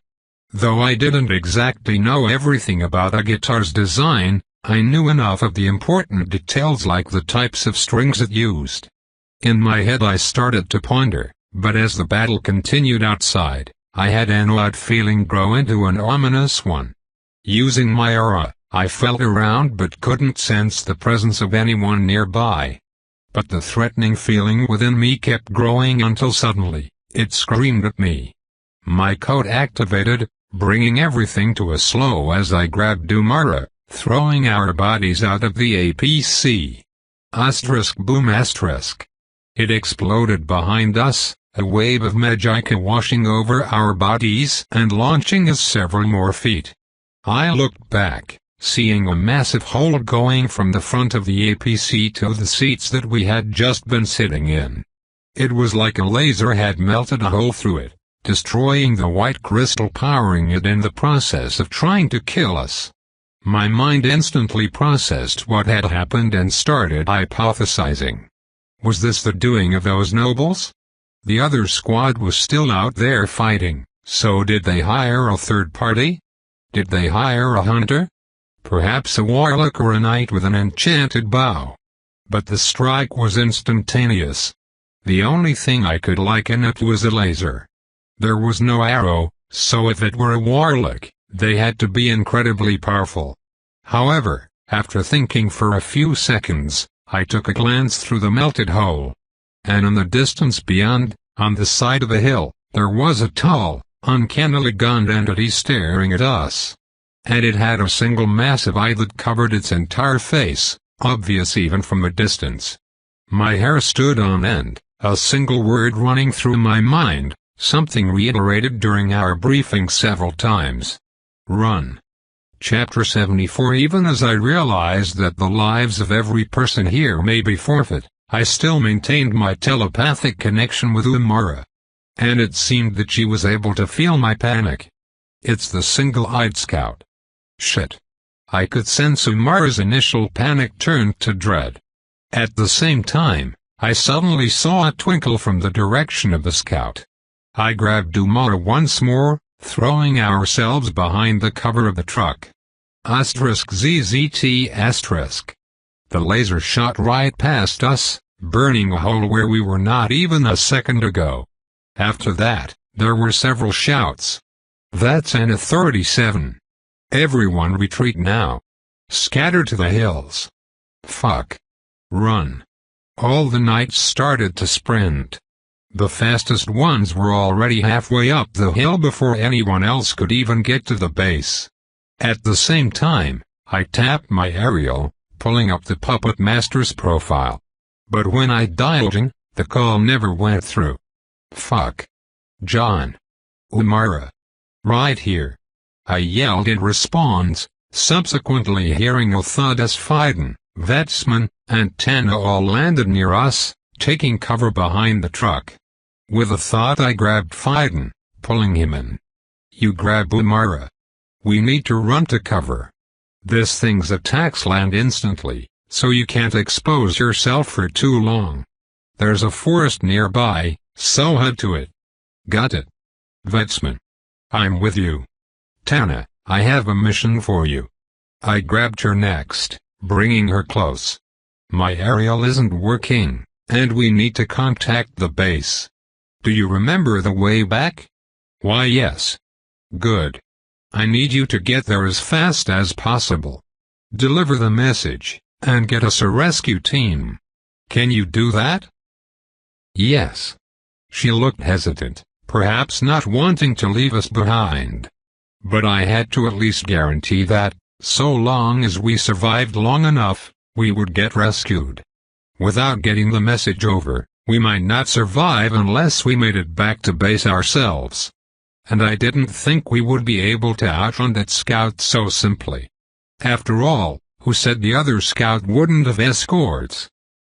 Though I didn't exactly know everything about a guitar's design, I knew enough of the important details like the types of strings it used. In my head I started to ponder, but as the battle continued outside, I had an odd feeling grow into an ominous one. Using my aura, I felt around but couldn't sense the presence of anyone nearby. But the threatening feeling within me kept growing until suddenly, it screamed at me. My code activated, bringing everything to a slow as I grabbed Umara, throwing our bodies out of the APC. Boom *. It exploded behind us, a wave of magicka washing over our bodies and launching us several more feet. I looked back, seeing a massive hole going from the front of the APC to the seats that we had just been sitting in. It was like a laser had melted a hole through it, destroying the white crystal, powering it in the process of trying to kill us. My mind instantly processed what had happened and started hypothesizing. Was this the doing of those nobles? The other squad was still out there fighting, so did they hire a third party? Did they hire a hunter? Perhaps a warlock or a knight with an enchanted bow. But the strike was instantaneous. The only thing I could liken it was a laser. There was no arrow, so if it were a warlock, they had to be incredibly powerful. However, after thinking for a few seconds, I took a glance through the melted hole. And in the distance beyond, on the side of a hill, there was a tall, uncannily gunned entity staring at us. And it had a single massive eye that covered its entire face, obvious even from a distance. My hair stood on end, a single word running through my mind, something reiterated during our briefing several times. Run. Chapter 74. Even as I realized that the lives of every person here may be forfeit, I still maintained my telepathic connection with Umara. And it seemed that she was able to feel my panic. It's the single-eyed scout. Shit. I could sense Umara's initial panic turned to dread. At the same time, I suddenly saw a twinkle from the direction of the scout. I grabbed Umara once more, throwing ourselves behind the cover of the truck. *ZZT*. The laser shot right past us, burning a hole where we were not even a second ago. After that, there were several shouts. "That's an A-37. Everyone retreat now. Scatter to the hills. Fuck. Run." All the knights started to sprint. The fastest ones were already halfway up the hill before anyone else could even get to the base. At the same time, I tapped my aerial, pulling up the puppet master's profile. But when I dialed in, the call never went through. Fuck. John. Umara. Right here. I yelled in response, subsequently hearing a thud as Fiden, Vetsman, and Tana all landed near us, taking cover behind the truck. With a thought I grabbed Fiden, pulling him in. "You grab Umara. We need to run to cover. This thing's attacks land instantly, so you can't expose yourself for too long. There's a forest nearby, so head to it." "Got it. Vetsman. I'm with you. Tana, I have a mission for you." I grabbed her next, bringing her close. "My aerial isn't working, and we need to contact the base. Do you remember the way back?" "Why, yes." "Good. I need you to get there as fast as possible. Deliver the message, and get us a rescue team. Can you do that?" "Yes." She looked hesitant, perhaps not wanting to leave us behind. But I had to at least guarantee that, so long as we survived long enough, we would get rescued. Without getting the message over, we might not survive unless we made it back to base ourselves. And I didn't think we would be able to outrun that scout so simply. After all, who said the other scout wouldn't have escorts?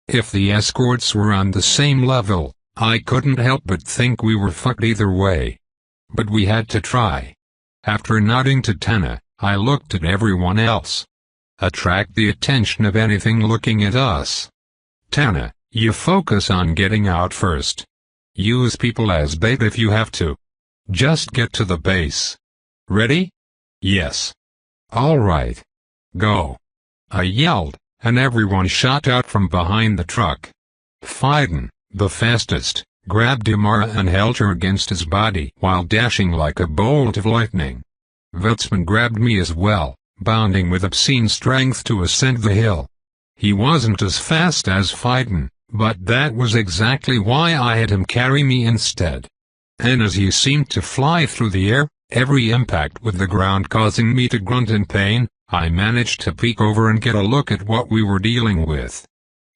If the escorts were on the same level, I couldn't help but think we were fucked either way. But we had to try. After nodding to Tana, I looked at everyone else. Attract the attention of anything looking at us. Tana, you focus on getting out first. Use people as bait if you have to. Just get to the base. Ready? Yes. All right. Go. I yelled, and everyone shot out from behind the truck. Fiden, the fastest, grabbed Imara and held her against his body while dashing like a bolt of lightning. Vetsman grabbed me as well, bounding with obscene strength to ascend the hill. He wasn't as fast as Fiden, but that was exactly why I had him carry me instead. And as he seemed to fly through the air, every impact with the ground causing me to grunt in pain, I managed to peek over and get a look at what we were dealing with.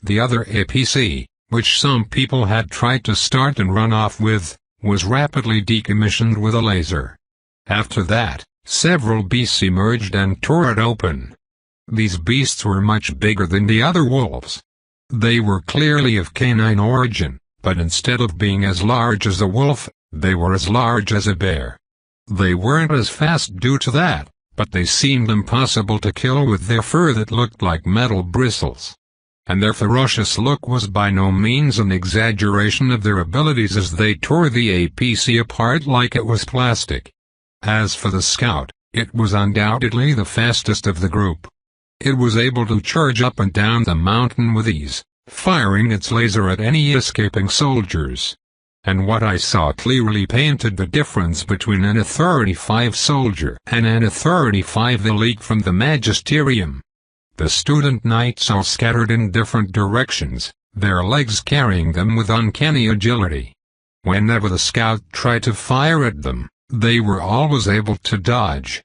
The other APC, which some people had tried to start and run off with, was rapidly decommissioned with a laser. After that, several beasts emerged and tore it open. These beasts were much bigger than the other wolves. They were clearly of canine origin, but instead of being as large as a wolf, they were as large as a bear. They weren't as fast due to that, but they seemed impossible to kill with their fur that looked like metal bristles. And their ferocious look was by no means an exaggeration of their abilities as they tore the APC apart like it was plastic. As for the scout, it was undoubtedly the fastest of the group. It was able to charge up and down the mountain with ease, firing its laser at any escaping soldiers. And what I saw clearly painted the difference between an A-35 soldier and an A-35 elite from the Magisterium. The student knights all scattered in different directions, their legs carrying them with uncanny agility. Whenever the scout tried to fire at them, they were always able to dodge.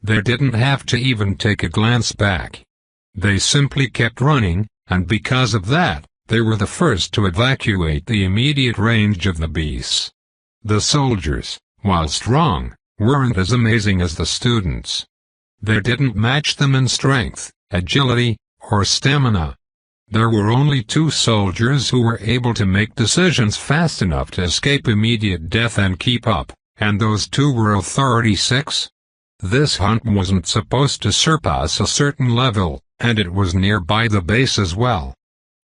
They didn't have to even take a glance back. They simply kept running, and because of that, they were the first to evacuate the immediate range of the beasts. The soldiers, while strong, weren't as amazing as the students. They didn't match them in strength, agility, or stamina. There were only 2 soldiers who were able to make decisions fast enough to escape immediate death and keep up, and those 2 were A-36. This hunt wasn't supposed to surpass a certain level, and it was nearby the base as well.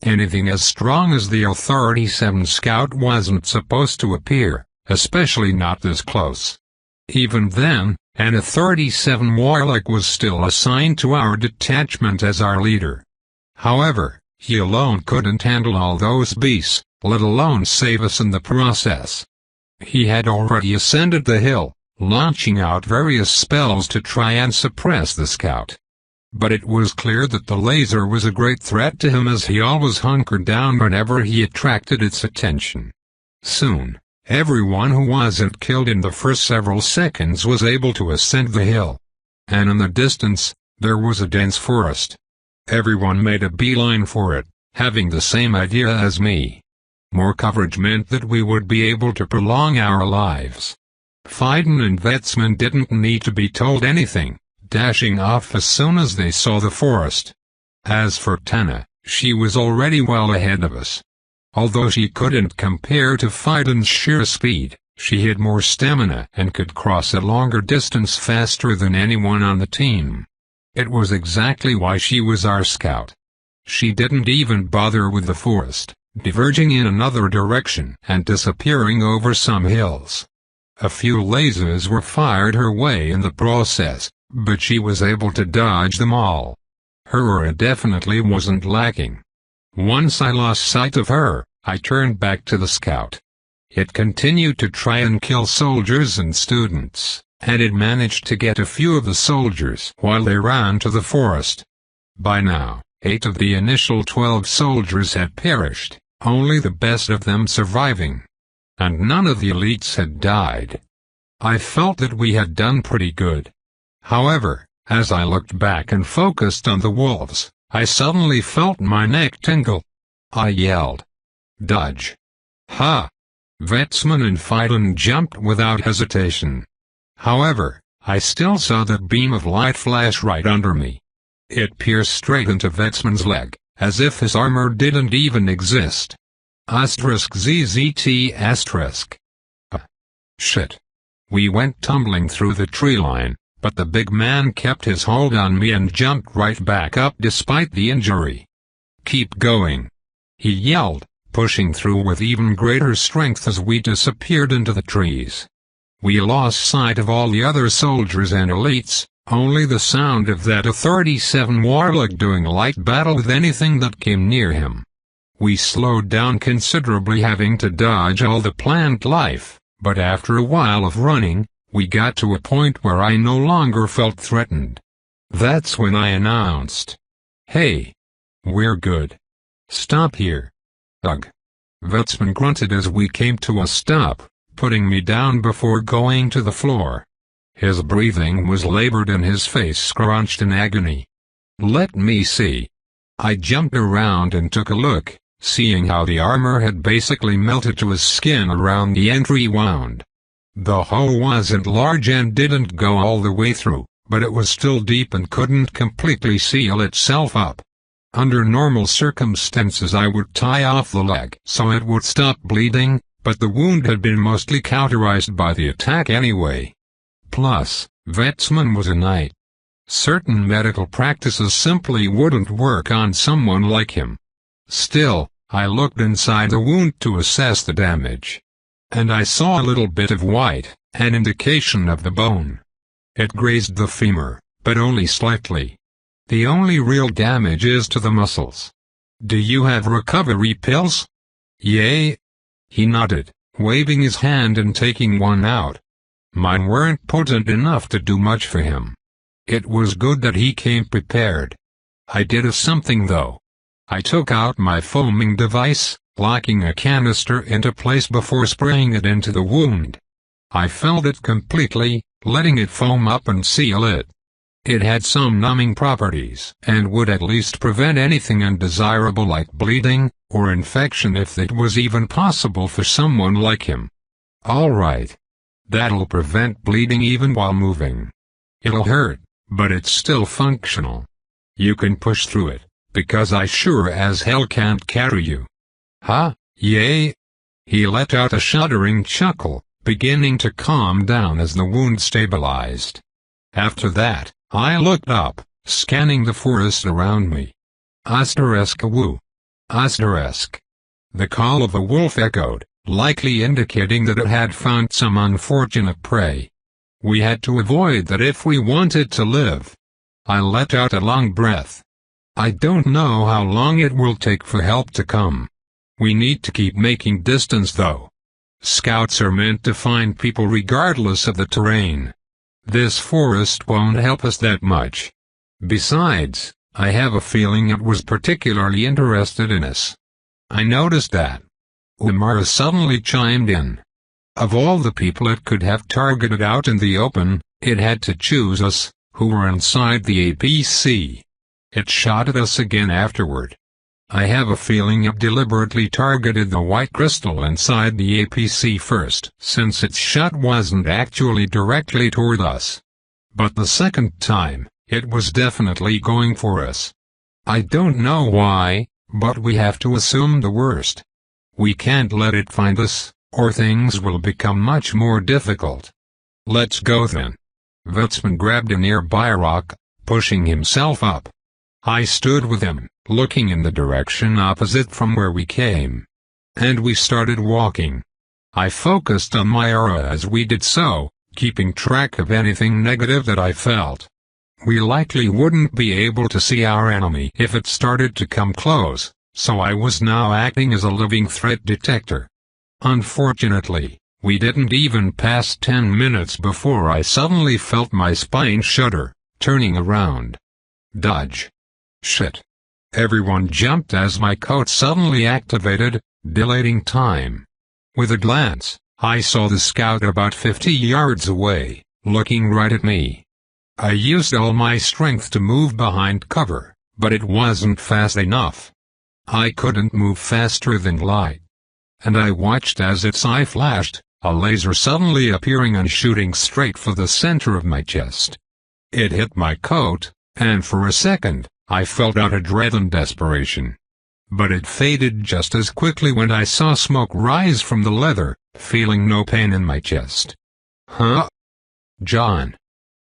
Anything as strong as the A-37 scout wasn't supposed to appear, especially not this close. Even then, an A-37 warlock was still assigned to our detachment as our leader. However, he alone couldn't handle all those beasts, let alone save us in the process. He had already ascended the hill, launching out various spells to try and suppress the scout. But it was clear that the laser was a great threat to him as he always hunkered down whenever he attracted its attention. Soon, everyone who wasn't killed in the first several seconds was able to ascend the hill. And in the distance, there was a dense forest. Everyone made a beeline for it, having the same idea as me. More coverage meant that we would be able to prolong our lives. Fiden and Vetsman didn't need to be told anything, dashing off as soon as they saw the forest. As for Tana, she was already well ahead of us. Although she couldn't compare to Fiden's sheer speed, she had more stamina and could cross a longer distance faster than anyone on the team. It was exactly why she was our scout. She didn't even bother with the forest, diverging in another direction and disappearing over some hills. A few lasers were fired her way in the process, but she was able to dodge them all. Her aura definitely wasn't lacking. Once I lost sight of her, I turned back to the scout. It continued to try and kill soldiers and students, and it managed to get a few of the soldiers while they ran to the forest. By now, 8 of the initial 12 soldiers had perished, only the best of them surviving. And none of the elites had died. I felt that we had done pretty good. However, as I looked back and focused on the wolves, I suddenly felt my neck tingle. I yelled, "Dodge!" Ha! Vetsman and Phaidon jumped without hesitation. However, I still saw that beam of light flash right under me. It pierced straight into Vetsman's leg, as if his armor didn't even exist. *ZZT*. Shit. We went tumbling through the tree line, but the big man kept his hold on me and jumped right back up despite the injury. "Keep going," he yelled, pushing through with even greater strength as we disappeared into the trees. We lost sight of all the other soldiers and elites, only the sound of that A-37 Warlock doing light battle with anything that came near him. We slowed down considerably, having to dodge all the plant life, but after a while of running, we got to a point where I no longer felt threatened. That's when I announced, "Hey! We're good. Stop here." "Ugh." Vetsman grunted as we came to a stop, putting me down before going to the floor. His breathing was labored and his face scrunched in agony. "Let me see." I jumped around and took a look, seeing how the armor had basically melted to his skin around the entry wound. The hole wasn't large and didn't go all the way through, but it was still deep and couldn't completely seal itself up. Under normal circumstances I would tie off the leg so it would stop bleeding, but the wound had been mostly cauterized by the attack anyway. Plus, Vetsman was a knight. Certain medical practices simply wouldn't work on someone like him. Still, I looked inside the wound to assess the damage. And I saw a little bit of white, an indication of the bone. It grazed the femur, but only slightly. The only real damage is to the muscles. "Do you have recovery pills?" "Yay." He nodded, waving his hand and taking one out. Mine weren't potent enough to do much for him. It was good that he came prepared. I did something though. I took out my foaming device, locking a canister into place before spraying it into the wound. I filled it completely, letting it foam up and seal it. It had some numbing properties and would at least prevent anything undesirable like bleeding, or infection if it was even possible for someone like him. Alright. That'll prevent bleeding even while moving. It'll hurt, but it's still functional. You can push through it, because I sure as hell can't carry you. Huh? Yay? He let out a shuddering chuckle, beginning to calm down as the wound stabilized. After that, I looked up, scanning the forest around me. *woo. The call of a wolf echoed, likely indicating that it had found some unfortunate prey. We had to avoid that if we wanted to live. I let out a long breath. I don't know how long it will take for help to come. We need to keep making distance though. Scouts are meant to find people regardless of the terrain. This forest won't help us that much. Besides, I have a feeling it was particularly interested in us. I noticed that. Umara suddenly chimed in. Of all the people it could have targeted out in the open, it had to choose us, who were inside the APC. It shot at us again afterward. I have a feeling it deliberately targeted the white crystal inside the APC first, since its shot wasn't actually directly toward us. But the second time, it was definitely going for us. I don't know why, but we have to assume the worst. We can't let it find us, or things will become much more difficult. Let's go then. Vetsman grabbed a nearby rock, pushing himself up. I stood with him, looking in the direction opposite from where we came. And we started walking. I focused on my aura as we did so, keeping track of anything negative that I felt. We likely wouldn't be able to see our enemy if it started to come close, so I was now acting as a living threat detector. Unfortunately, We didn't even pass 10 minutes before I suddenly felt my spine shudder, turning around. Dodge. Shit. Everyone jumped as my coat suddenly activated, dilating time. With a glance, I saw the scout about 50 yards away, looking right at me. I used all my strength to move behind cover, but it wasn't fast enough. I couldn't move faster than light. And I watched as its eye flashed, a laser suddenly appearing and shooting straight for the center of my chest. It hit my coat, and for a second, I felt out of dread and desperation. But it faded just as quickly when I saw smoke rise from the leather, feeling no pain in my chest. Huh? John.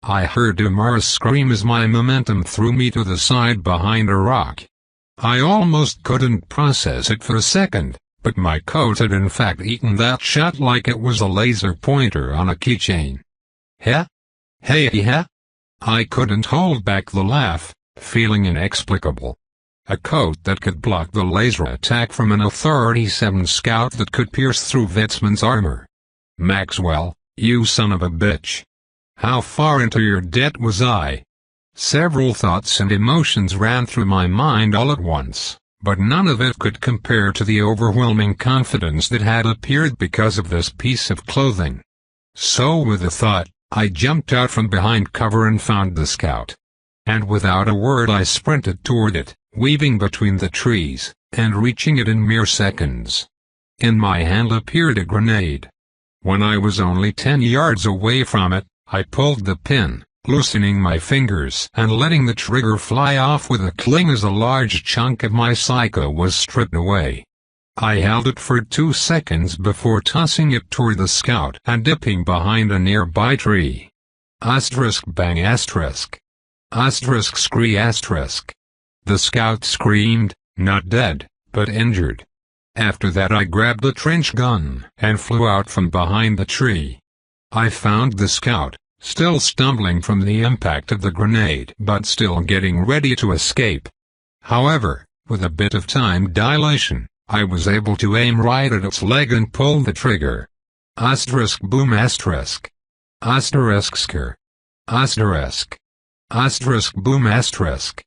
I heard Amara scream as my momentum threw me to the side behind a rock. I almost couldn't process it for a second, but my coat had in fact eaten that shot like it was a laser pointer on a keychain. Huh? Hey, huh? I couldn't hold back the laugh, feeling inexplicable. A coat that could block the laser attack from an A-37 Scout that could pierce through Vetsman's armor. Maxwell, you son of a bitch. How far into your debt was I? Several thoughts and emotions ran through my mind all at once, but none of it could compare to the overwhelming confidence that had appeared because of this piece of clothing. So with a thought, I jumped out from behind cover and found the scout. And without a word I sprinted toward it, weaving between the trees, and reaching it in mere seconds. In my hand appeared a grenade. When I was only 10 yards away from it, I pulled the pin, loosening my fingers and letting the trigger fly off with a cling as a large chunk of my psycho was stripped away. I held it for 2 seconds before tossing it toward the scout and dipping behind a nearby tree. Asterisk bang asterisk. Asterisk scree asterisk. The scout screamed, not dead, but injured. After that I grabbed the trench gun and flew out from behind the tree. I found the scout, still stumbling from the impact of the grenade but still getting ready to escape. However, with a bit of time dilation, I was able to aim right at its leg and pull the trigger. Asterisk boom asterisk. Asterisk scare. Asterisk. Asterisk boom asterisk.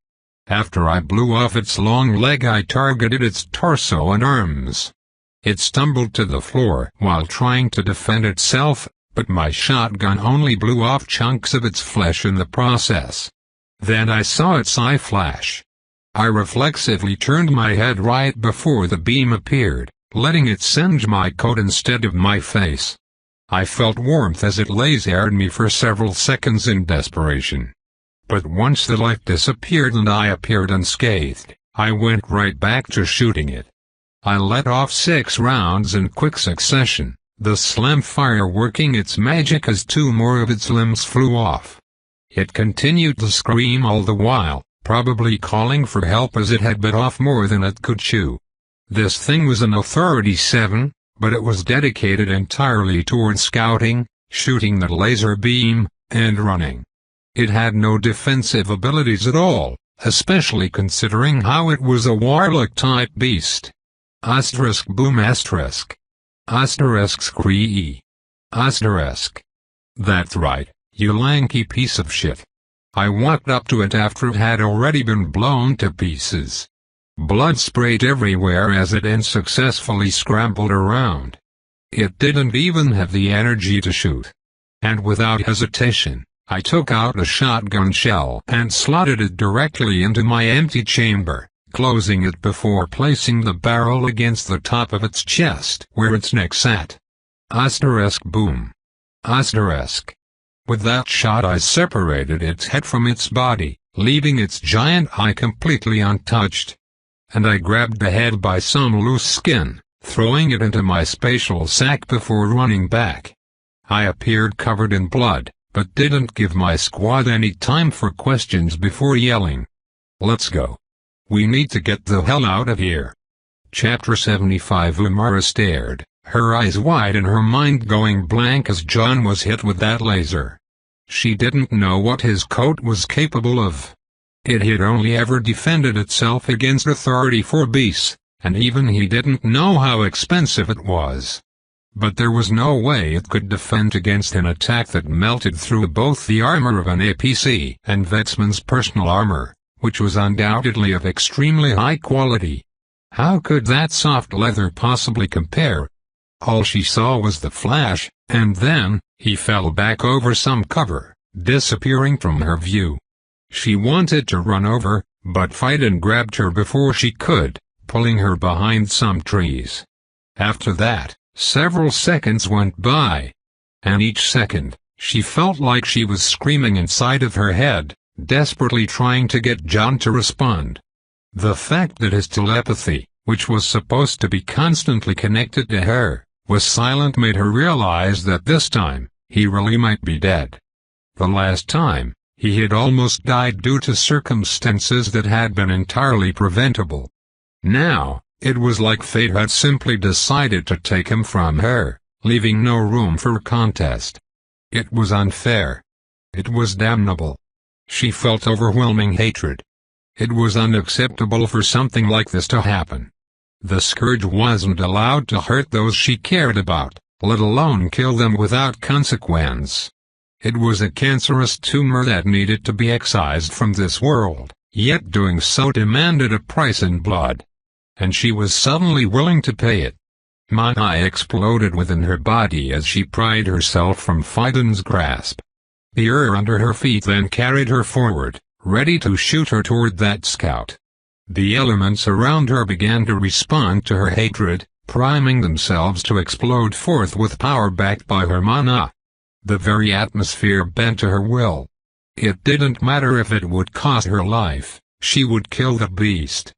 After I blew off its long leg I targeted its torso and arms. It stumbled to the floor while trying to defend itself, but my shotgun only blew off chunks of its flesh in the process. Then I saw its eye flash. I reflexively turned my head right before the beam appeared, letting it singe my coat instead of my face. I felt warmth as it lasered me for several seconds in desperation. But once the light disappeared and I appeared unscathed, I went right back to shooting it. I let off 6 rounds in quick succession, the slam fire working its magic as 2 more of its limbs flew off. It continued to scream all the while, probably calling for help as it had bit off more than it could chew. This thing was an A-37, but it was dedicated entirely toward scouting, shooting the laser beam, and running. It had no defensive abilities at all, especially considering how it was a warlock-type beast. Asterisk boom asterisk. Asterisk scree. Asterisk. That's right, you lanky piece of shit. I walked up to it after it had already been blown to pieces. Blood sprayed everywhere as it unsuccessfully scrambled around. It didn't even have the energy to shoot. And without hesitation, I took out a shotgun shell and slotted it directly into my empty chamber, closing it before placing the barrel against the top of its chest where its neck sat. Asterisk boom. Asterisk. With that shot I separated its head from its body, leaving its giant eye completely untouched. And I grabbed the head by some loose skin, throwing it into my spatial sack before running back. I appeared covered in blood, but didn't give my squad any time for questions before yelling, "Let's go. We need to get the hell out of here." Chapter 75. Amara stared, her eyes wide and her mind going blank as John was hit with that laser. She didn't know what his coat was capable of. It had only ever defended itself against A-34 beasts, and even he didn't know how expensive it was. but there was no way it could defend against an attack that melted through both the armor of an APC and Vetsman's personal armor, which was undoubtedly of extremely high quality. How could that soft leather possibly compare? All she saw was the flash, and then, he fell back over some cover, disappearing from her view. She wanted to run over, but Phaidon grabbed her before she could, pulling her behind some trees. After that, several seconds went by. And each second, she felt like she was screaming inside of her head, desperately trying to get John to respond. The fact that his telepathy, which was supposed to be constantly connected to her, was silent made her realize that this time, he really might be dead. The last time, he had almost died due to circumstances that had been entirely preventable. Now, it was like fate had simply decided to take him from her, leaving no room for contest. It was unfair. It was damnable. She felt overwhelming hatred. It was unacceptable for something like this to happen. The scourge wasn't allowed to hurt those she cared about, let alone kill them without consequence. It was a cancerous tumor that needed to be excised from this world, yet doing so demanded a price in blood. And she was suddenly willing to pay it. Mana exploded within her body as she pried herself from Phaidon's grasp. The earth under her feet then carried her forward, ready to shoot her toward that scout. The elements around her began to respond to her hatred, priming themselves to explode forth with power backed by her mana. The very atmosphere bent to her will. It didn't matter if it would cost her life, she would kill the beast.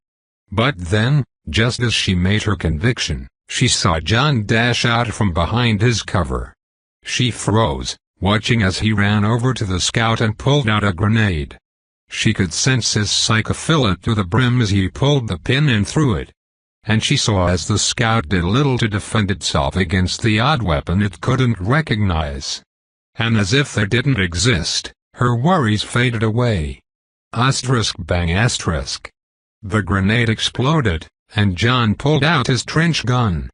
But then, just as she made her conviction, she saw John dash out from behind his cover. She froze, watching as he ran over to the scout and pulled out a grenade. She could sense his psyche fill it to the brim as he pulled the pin and threw it. And she saw as the scout did little to defend itself against the odd weapon it couldn't recognize. And as if they didn't exist, her worries faded away. Bang. The grenade exploded, and John pulled out his trench gun.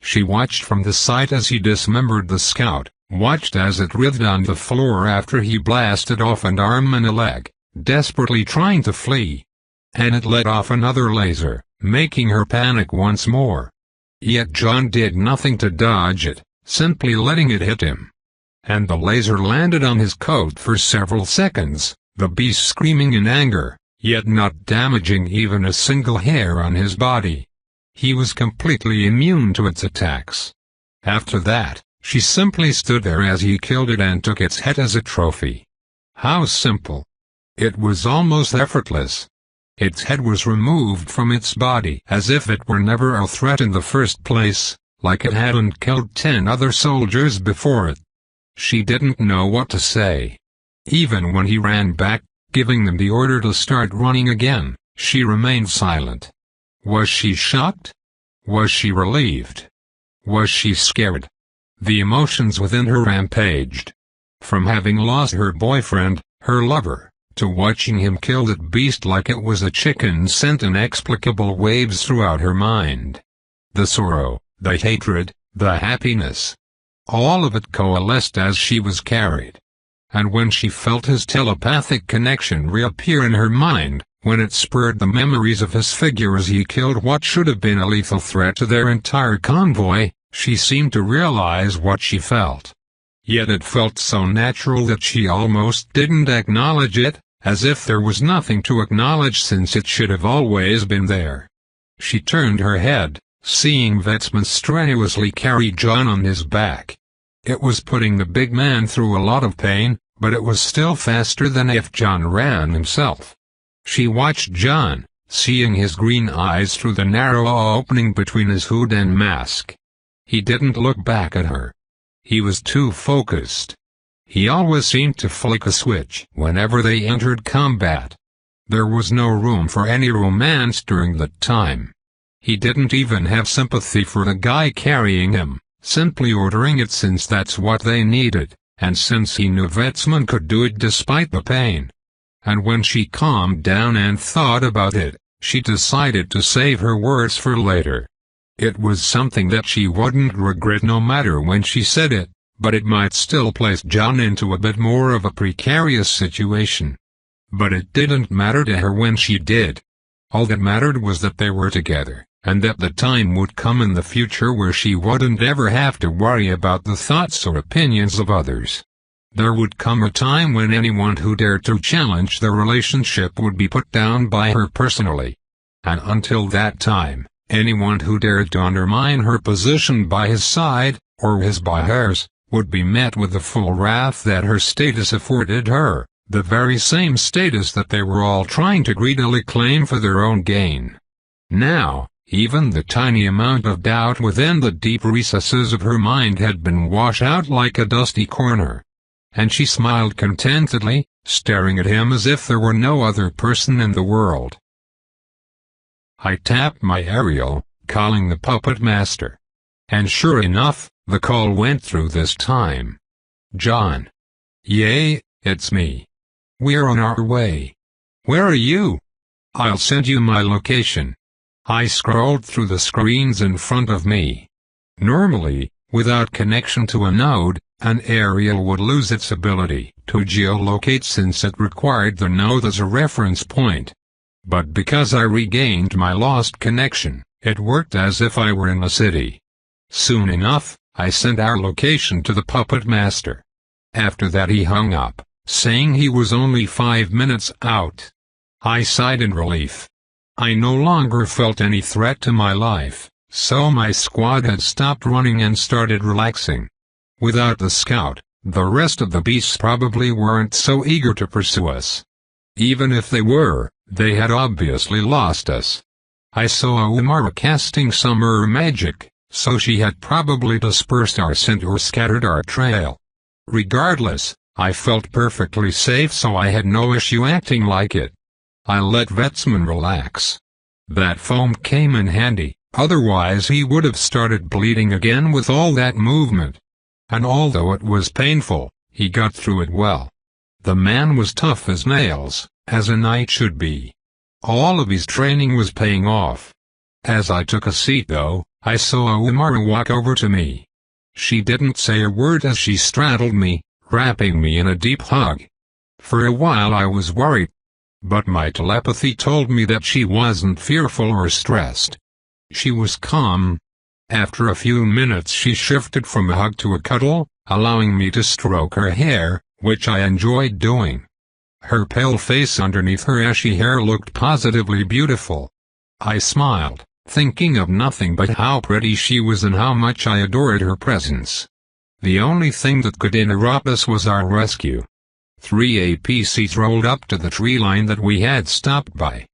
She watched from the side as he dismembered the scout, watched as it writhed on the floor after he blasted off an arm and a leg, desperately trying to flee. And it let off another laser, making her panic once more. Yet John did nothing to dodge it, simply letting it hit him. And the laser landed on his coat for several seconds, the beast screaming in anger, yet not damaging even a single hair on his body. He was completely immune to its attacks. After that, she simply stood there as he killed it and took its head as a trophy. How simple. It was almost effortless. Its head was removed from its body as if it were never a threat in the first place, like it hadn't killed 10 other soldiers before it. She didn't know what to say. Even when he ran back, giving them the order to start running again, she remained silent. Was she shocked? Was she relieved? Was she scared? The emotions within her rampaged. From having lost her boyfriend, her lover, to watching him kill that beast like it was a chicken sent inexplicable waves throughout her mind. The sorrow, the hatred, the happiness. All of it coalesced as she was carried. And when she felt his telepathic connection reappear in her mind, when it spurred the memories of his figure as he killed what should have been a lethal threat to their entire convoy, she seemed to realize what she felt. Yet it felt so natural that she almost didn't acknowledge it, as if there was nothing to acknowledge since it should have always been there. She turned her head, seeing Vetsman strenuously carry John on his back. It was putting the big man through a lot of pain, but it was still faster than if John ran himself. She watched John, seeing his green eyes through the narrow opening between his hood and mask. He didn't look back at her. He was too focused. He always seemed to flick a switch whenever they entered combat. There was no room for any romance during that time. He didn't even have sympathy for the guy carrying him, simply ordering it since that's what they needed, and since he knew Vetsman could do it despite the pain. And when she calmed down and thought about it, she decided to save her words for later. It was something that she wouldn't regret no matter when she said it, but it might still place John into a bit more of a precarious situation. But it didn't matter to her when she did. All that mattered was that they were together, and that the time would come in the future where she wouldn't ever have to worry about the thoughts or opinions of others. There would come a time when anyone who dared to challenge the relationship would be put down by her personally. And until that time, anyone who dared to undermine her position by his side, or his by hers, would be met with the full wrath that her status afforded her, the very same status that they were all trying to greedily claim for their own gain. Now, even the tiny amount of doubt within the deep recesses of her mind had been washed out like a dusty corner. And she smiled contentedly, staring at him as if there were no other person in the world. I tapped my aerial, calling the puppet master. And sure enough, the call went through this time. John. Yay, it's me. We're on our way. Where are you? I'll send you my location. I scrolled through the screens in front of me. Normally, without connection to a node, an aerial would lose its ability to geolocate since it required the node as a reference point. But because I regained my lost connection, it worked as if I were in a city. Soon enough, I sent our location to the puppet master. After that he hung up, saying he was only 5 minutes out. I sighed in relief. I no longer felt any threat to my life, so my squad had stopped running and started relaxing. Without the scout, the rest of the beasts probably weren't so eager to pursue us. Even if they were, they had obviously lost us. I saw Umara casting some magic, so she had probably dispersed our scent or scattered our trail. Regardless, I felt perfectly safe, so I had no issue acting like it. I let Vetsman relax. That foam came in handy, otherwise he would have started bleeding again with all that movement. And although it was painful, he got through it well. The man was tough as nails, as a knight should be. All of his training was paying off. As I took a seat though, I saw Umara walk over to me. She didn't say a word as she straddled me, wrapping me in a deep hug. For a while I was worried. But my telepathy told me that she wasn't fearful or stressed. She was calm. After a few minutes she shifted from a hug to a cuddle, allowing me to stroke her hair, which I enjoyed doing. Her pale face underneath her ashy hair looked positively beautiful. I smiled, thinking of nothing but how pretty she was and how much I adored her presence. The only thing that could interrupt us was our rescue. 3 APCs rolled up to the tree line that we had stopped by.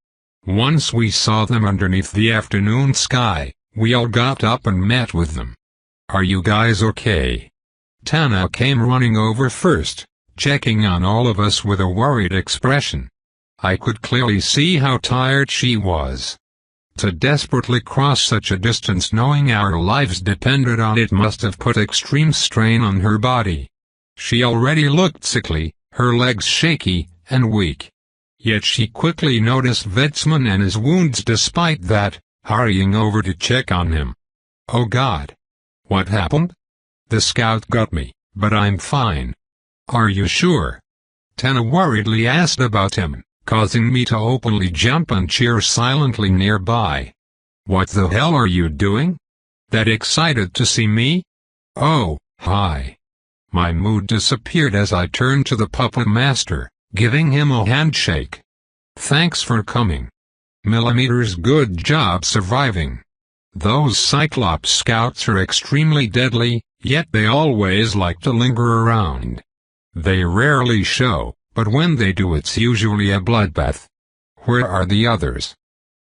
Once we saw them underneath the afternoon sky, we all got up and met with them. "Are you guys okay?" Tana came running over first, checking on all of us with a worried expression. I could clearly see how tired she was. To desperately cross such a distance knowing our lives depended on it must have put extreme strain on her body. She already looked sickly, her legs shaky and weak. Yet she quickly noticed Vetsman and his wounds despite that, hurrying over to check on him. "Oh God. What happened?" "The scout got me, but I'm fine." "Are you sure?" Tana worriedly asked about him, causing me to openly jump and cheer silently nearby. "What the hell are you doing? That excited to see me?" "Oh, hi." My mood disappeared as I turned to the puppet master, giving him a handshake. "Thanks for coming. Millimeters, good job surviving. Those Cyclops scouts are extremely deadly, yet they always like to linger around. They rarely show, but when they do it's usually a bloodbath." "Where are the others?"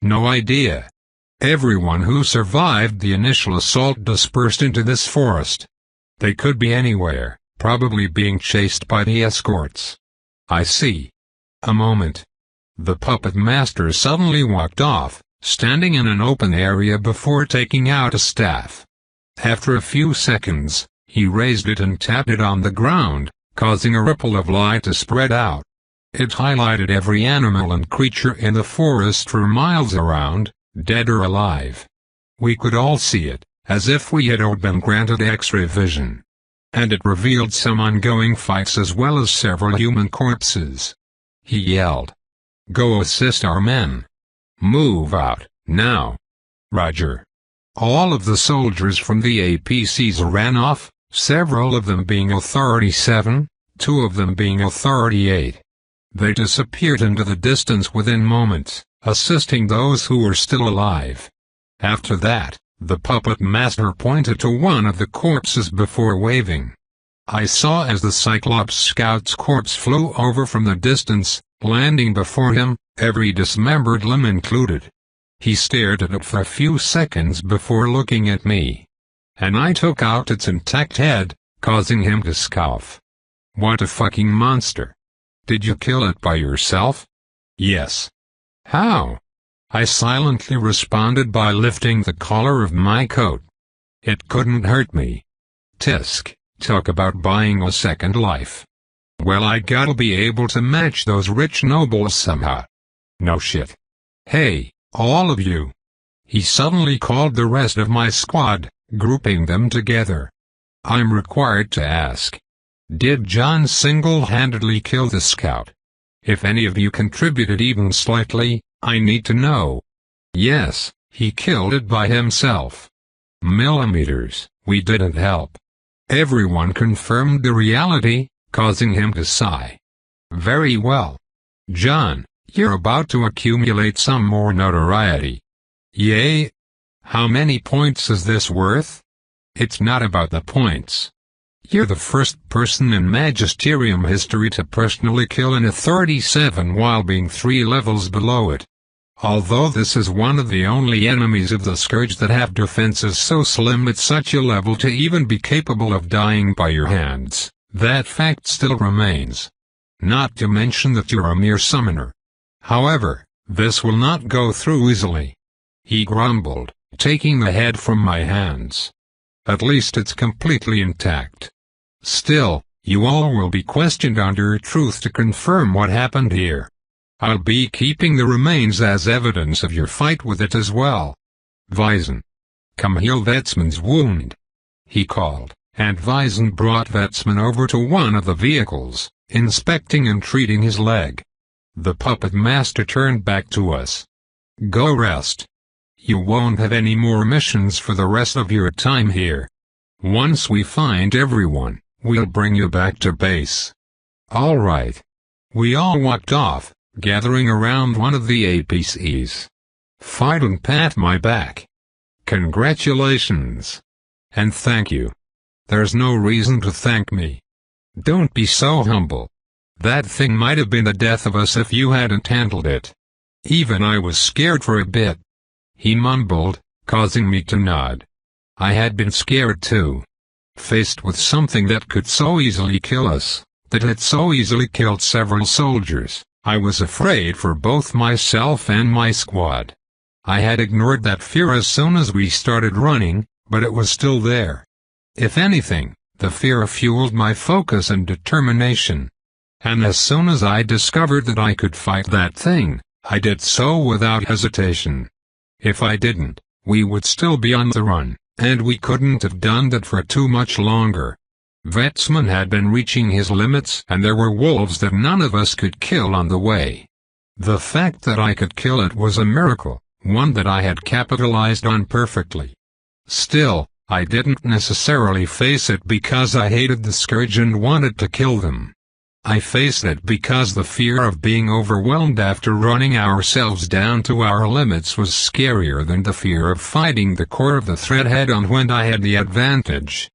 "No idea. Everyone who survived the initial assault dispersed into this forest. They could be anywhere, probably being chased by the escorts." "I see." A moment. The puppet master suddenly walked off, standing in an open area before taking out a staff. After a few seconds, he raised it and tapped it on the ground, causing a ripple of light to spread out. It highlighted every animal and creature in the forest for miles around, dead or alive. We could all see it, as if we had all been granted X-ray vision. And it revealed some ongoing fights as well as several human corpses. He yelled, "Go assist our men. Move out, now." Roger. All of the soldiers from the APCs ran off, several of them being Authority 7, 2 of them being Authority 8. They disappeared into the distance within moments, assisting those who were still alive. After that, the puppet master pointed to one of the corpses before waving. I saw as the Cyclops scout's corpse flew over from the distance, landing before him, every dismembered limb included. He stared at it for a few seconds before looking at me. And I took out its intact head, causing him to scoff. "What a fucking monster. Did you kill it by yourself?" "Yes." "How?" I silently responded by lifting the collar of my coat. "It couldn't hurt me." Tisk, talk about buying a second life. Well, I gotta be able to match those rich nobles somehow. No shit. "Hey, all of you." He suddenly called the rest of my squad, grouping them together. "I'm required to ask. Did John single-handedly kill the scout? If any of you contributed even slightly, I need to know." "Yes, he killed it by himself." Millimeters, we didn't help. Everyone confirmed the reality, causing him to sigh. "Very well. John, you're about to accumulate some more notoriety." "Yay? How many points is this worth?" "It's not about the points. You're the first person in Magisterium history to personally kill an Authority 7 while being 3 levels below it. Although this is one of the only enemies of the Scourge that have defenses so slim at such a level to even be capable of dying by your hands, that fact still remains. Not to mention that you're a mere summoner. However, this will not go through easily." He grumbled, taking the head from my hands. "At least it's completely intact. Still, you all will be questioned under truth to confirm what happened here. I'll be keeping the remains as evidence of your fight with it as well. Weizen, come heal Vetsman's wound," he called, and Weizen brought Vetsman over to one of the vehicles, inspecting and treating his leg. The puppet master turned back to us. "Go rest. You won't have any more missions for the rest of your time here. Once we find everyone, we'll bring you back to base." "All right." We all walked off, gathering around one of the APCs. Fight and pat my back. "Congratulations. And thank you." "There's no reason to thank me." "Don't be so humble. That thing might have been the death of us if you hadn't handled it. Even I was scared for a bit." He mumbled, causing me to nod. I had been scared too. Faced with something that could so easily kill us, that had so easily killed several soldiers, I was afraid for both myself and my squad. I had ignored that fear as soon as we started running, but it was still there. If anything, the fear fueled my focus and determination. And as soon as I discovered that I could fight that thing, I did so without hesitation. If I didn't, we would still be on the run, and we couldn't have done that for too much longer. Vetsman had been reaching his limits and there were wolves that none of us could kill on the way. The fact that I could kill it was a miracle, one that I had capitalized on perfectly. Still, I didn't necessarily face it because I hated the Scourge and wanted to kill them. I faced it because the fear of being overwhelmed after running ourselves down to our limits was scarier than the fear of fighting the core of the threat head-on when I had the advantage.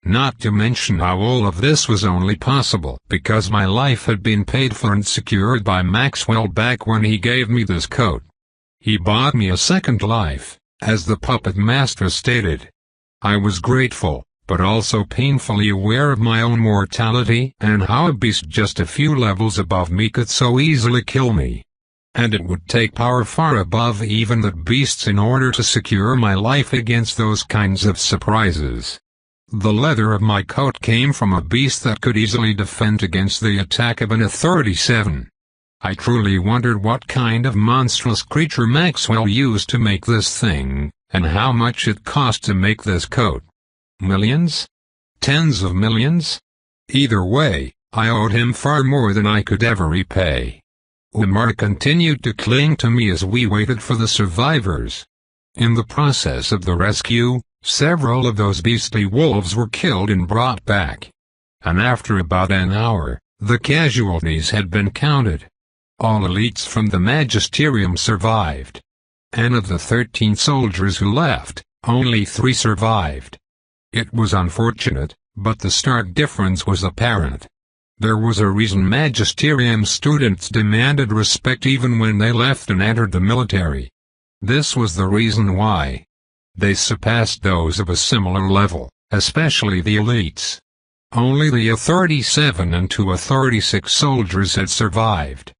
Not to mention how all of this was only possible because my life had been paid for and secured by Maxwell back when he gave me this coat. He bought me a second life, as the puppet master stated. I was grateful, but also painfully aware of my own mortality and how a beast just a few levels above me could so easily kill me. And it would take power far above even that beast's in order to secure my life against those kinds of surprises. The leather of my coat came from a beast that could easily defend against the attack of an Authority 7. I truly wondered what kind of monstrous creature Maxwell used to make this thing, and how much it cost to make this coat. Millions? Tens of millions? Either way, I owed him far more than I could ever repay. Umar continued to cling to me as we waited for the survivors. In the process of the rescue, several of those beastly wolves were killed and brought back. And after about an hour, the casualties had been counted. All elites from the Magisterium survived. And of the 13 soldiers who left, only 3 survived. It was unfortunate, but the stark difference was apparent. There was a reason Magisterium students demanded respect even when they left and entered the military. This was the reason why. They surpassed those of a similar level, especially the elites. Only the A-37 and 2 A-36 soldiers had survived.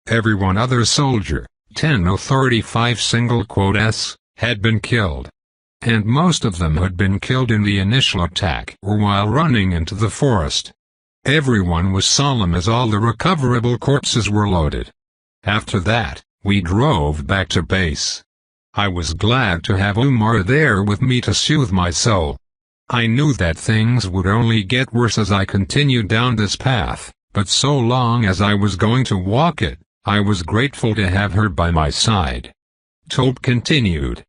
Every one other soldier, 10 A-35 single-quote-s, had been killed. And most of them had been killed in the initial attack or while running into the forest. Everyone was solemn as all the recoverable corpses were loaded. After that, we drove back to base. I was glad to have Umar there with me to soothe my soul. I knew that things would only get worse as I continued down this path, but so long as I was going to walk it, I was grateful to have her by my side. Tope continued,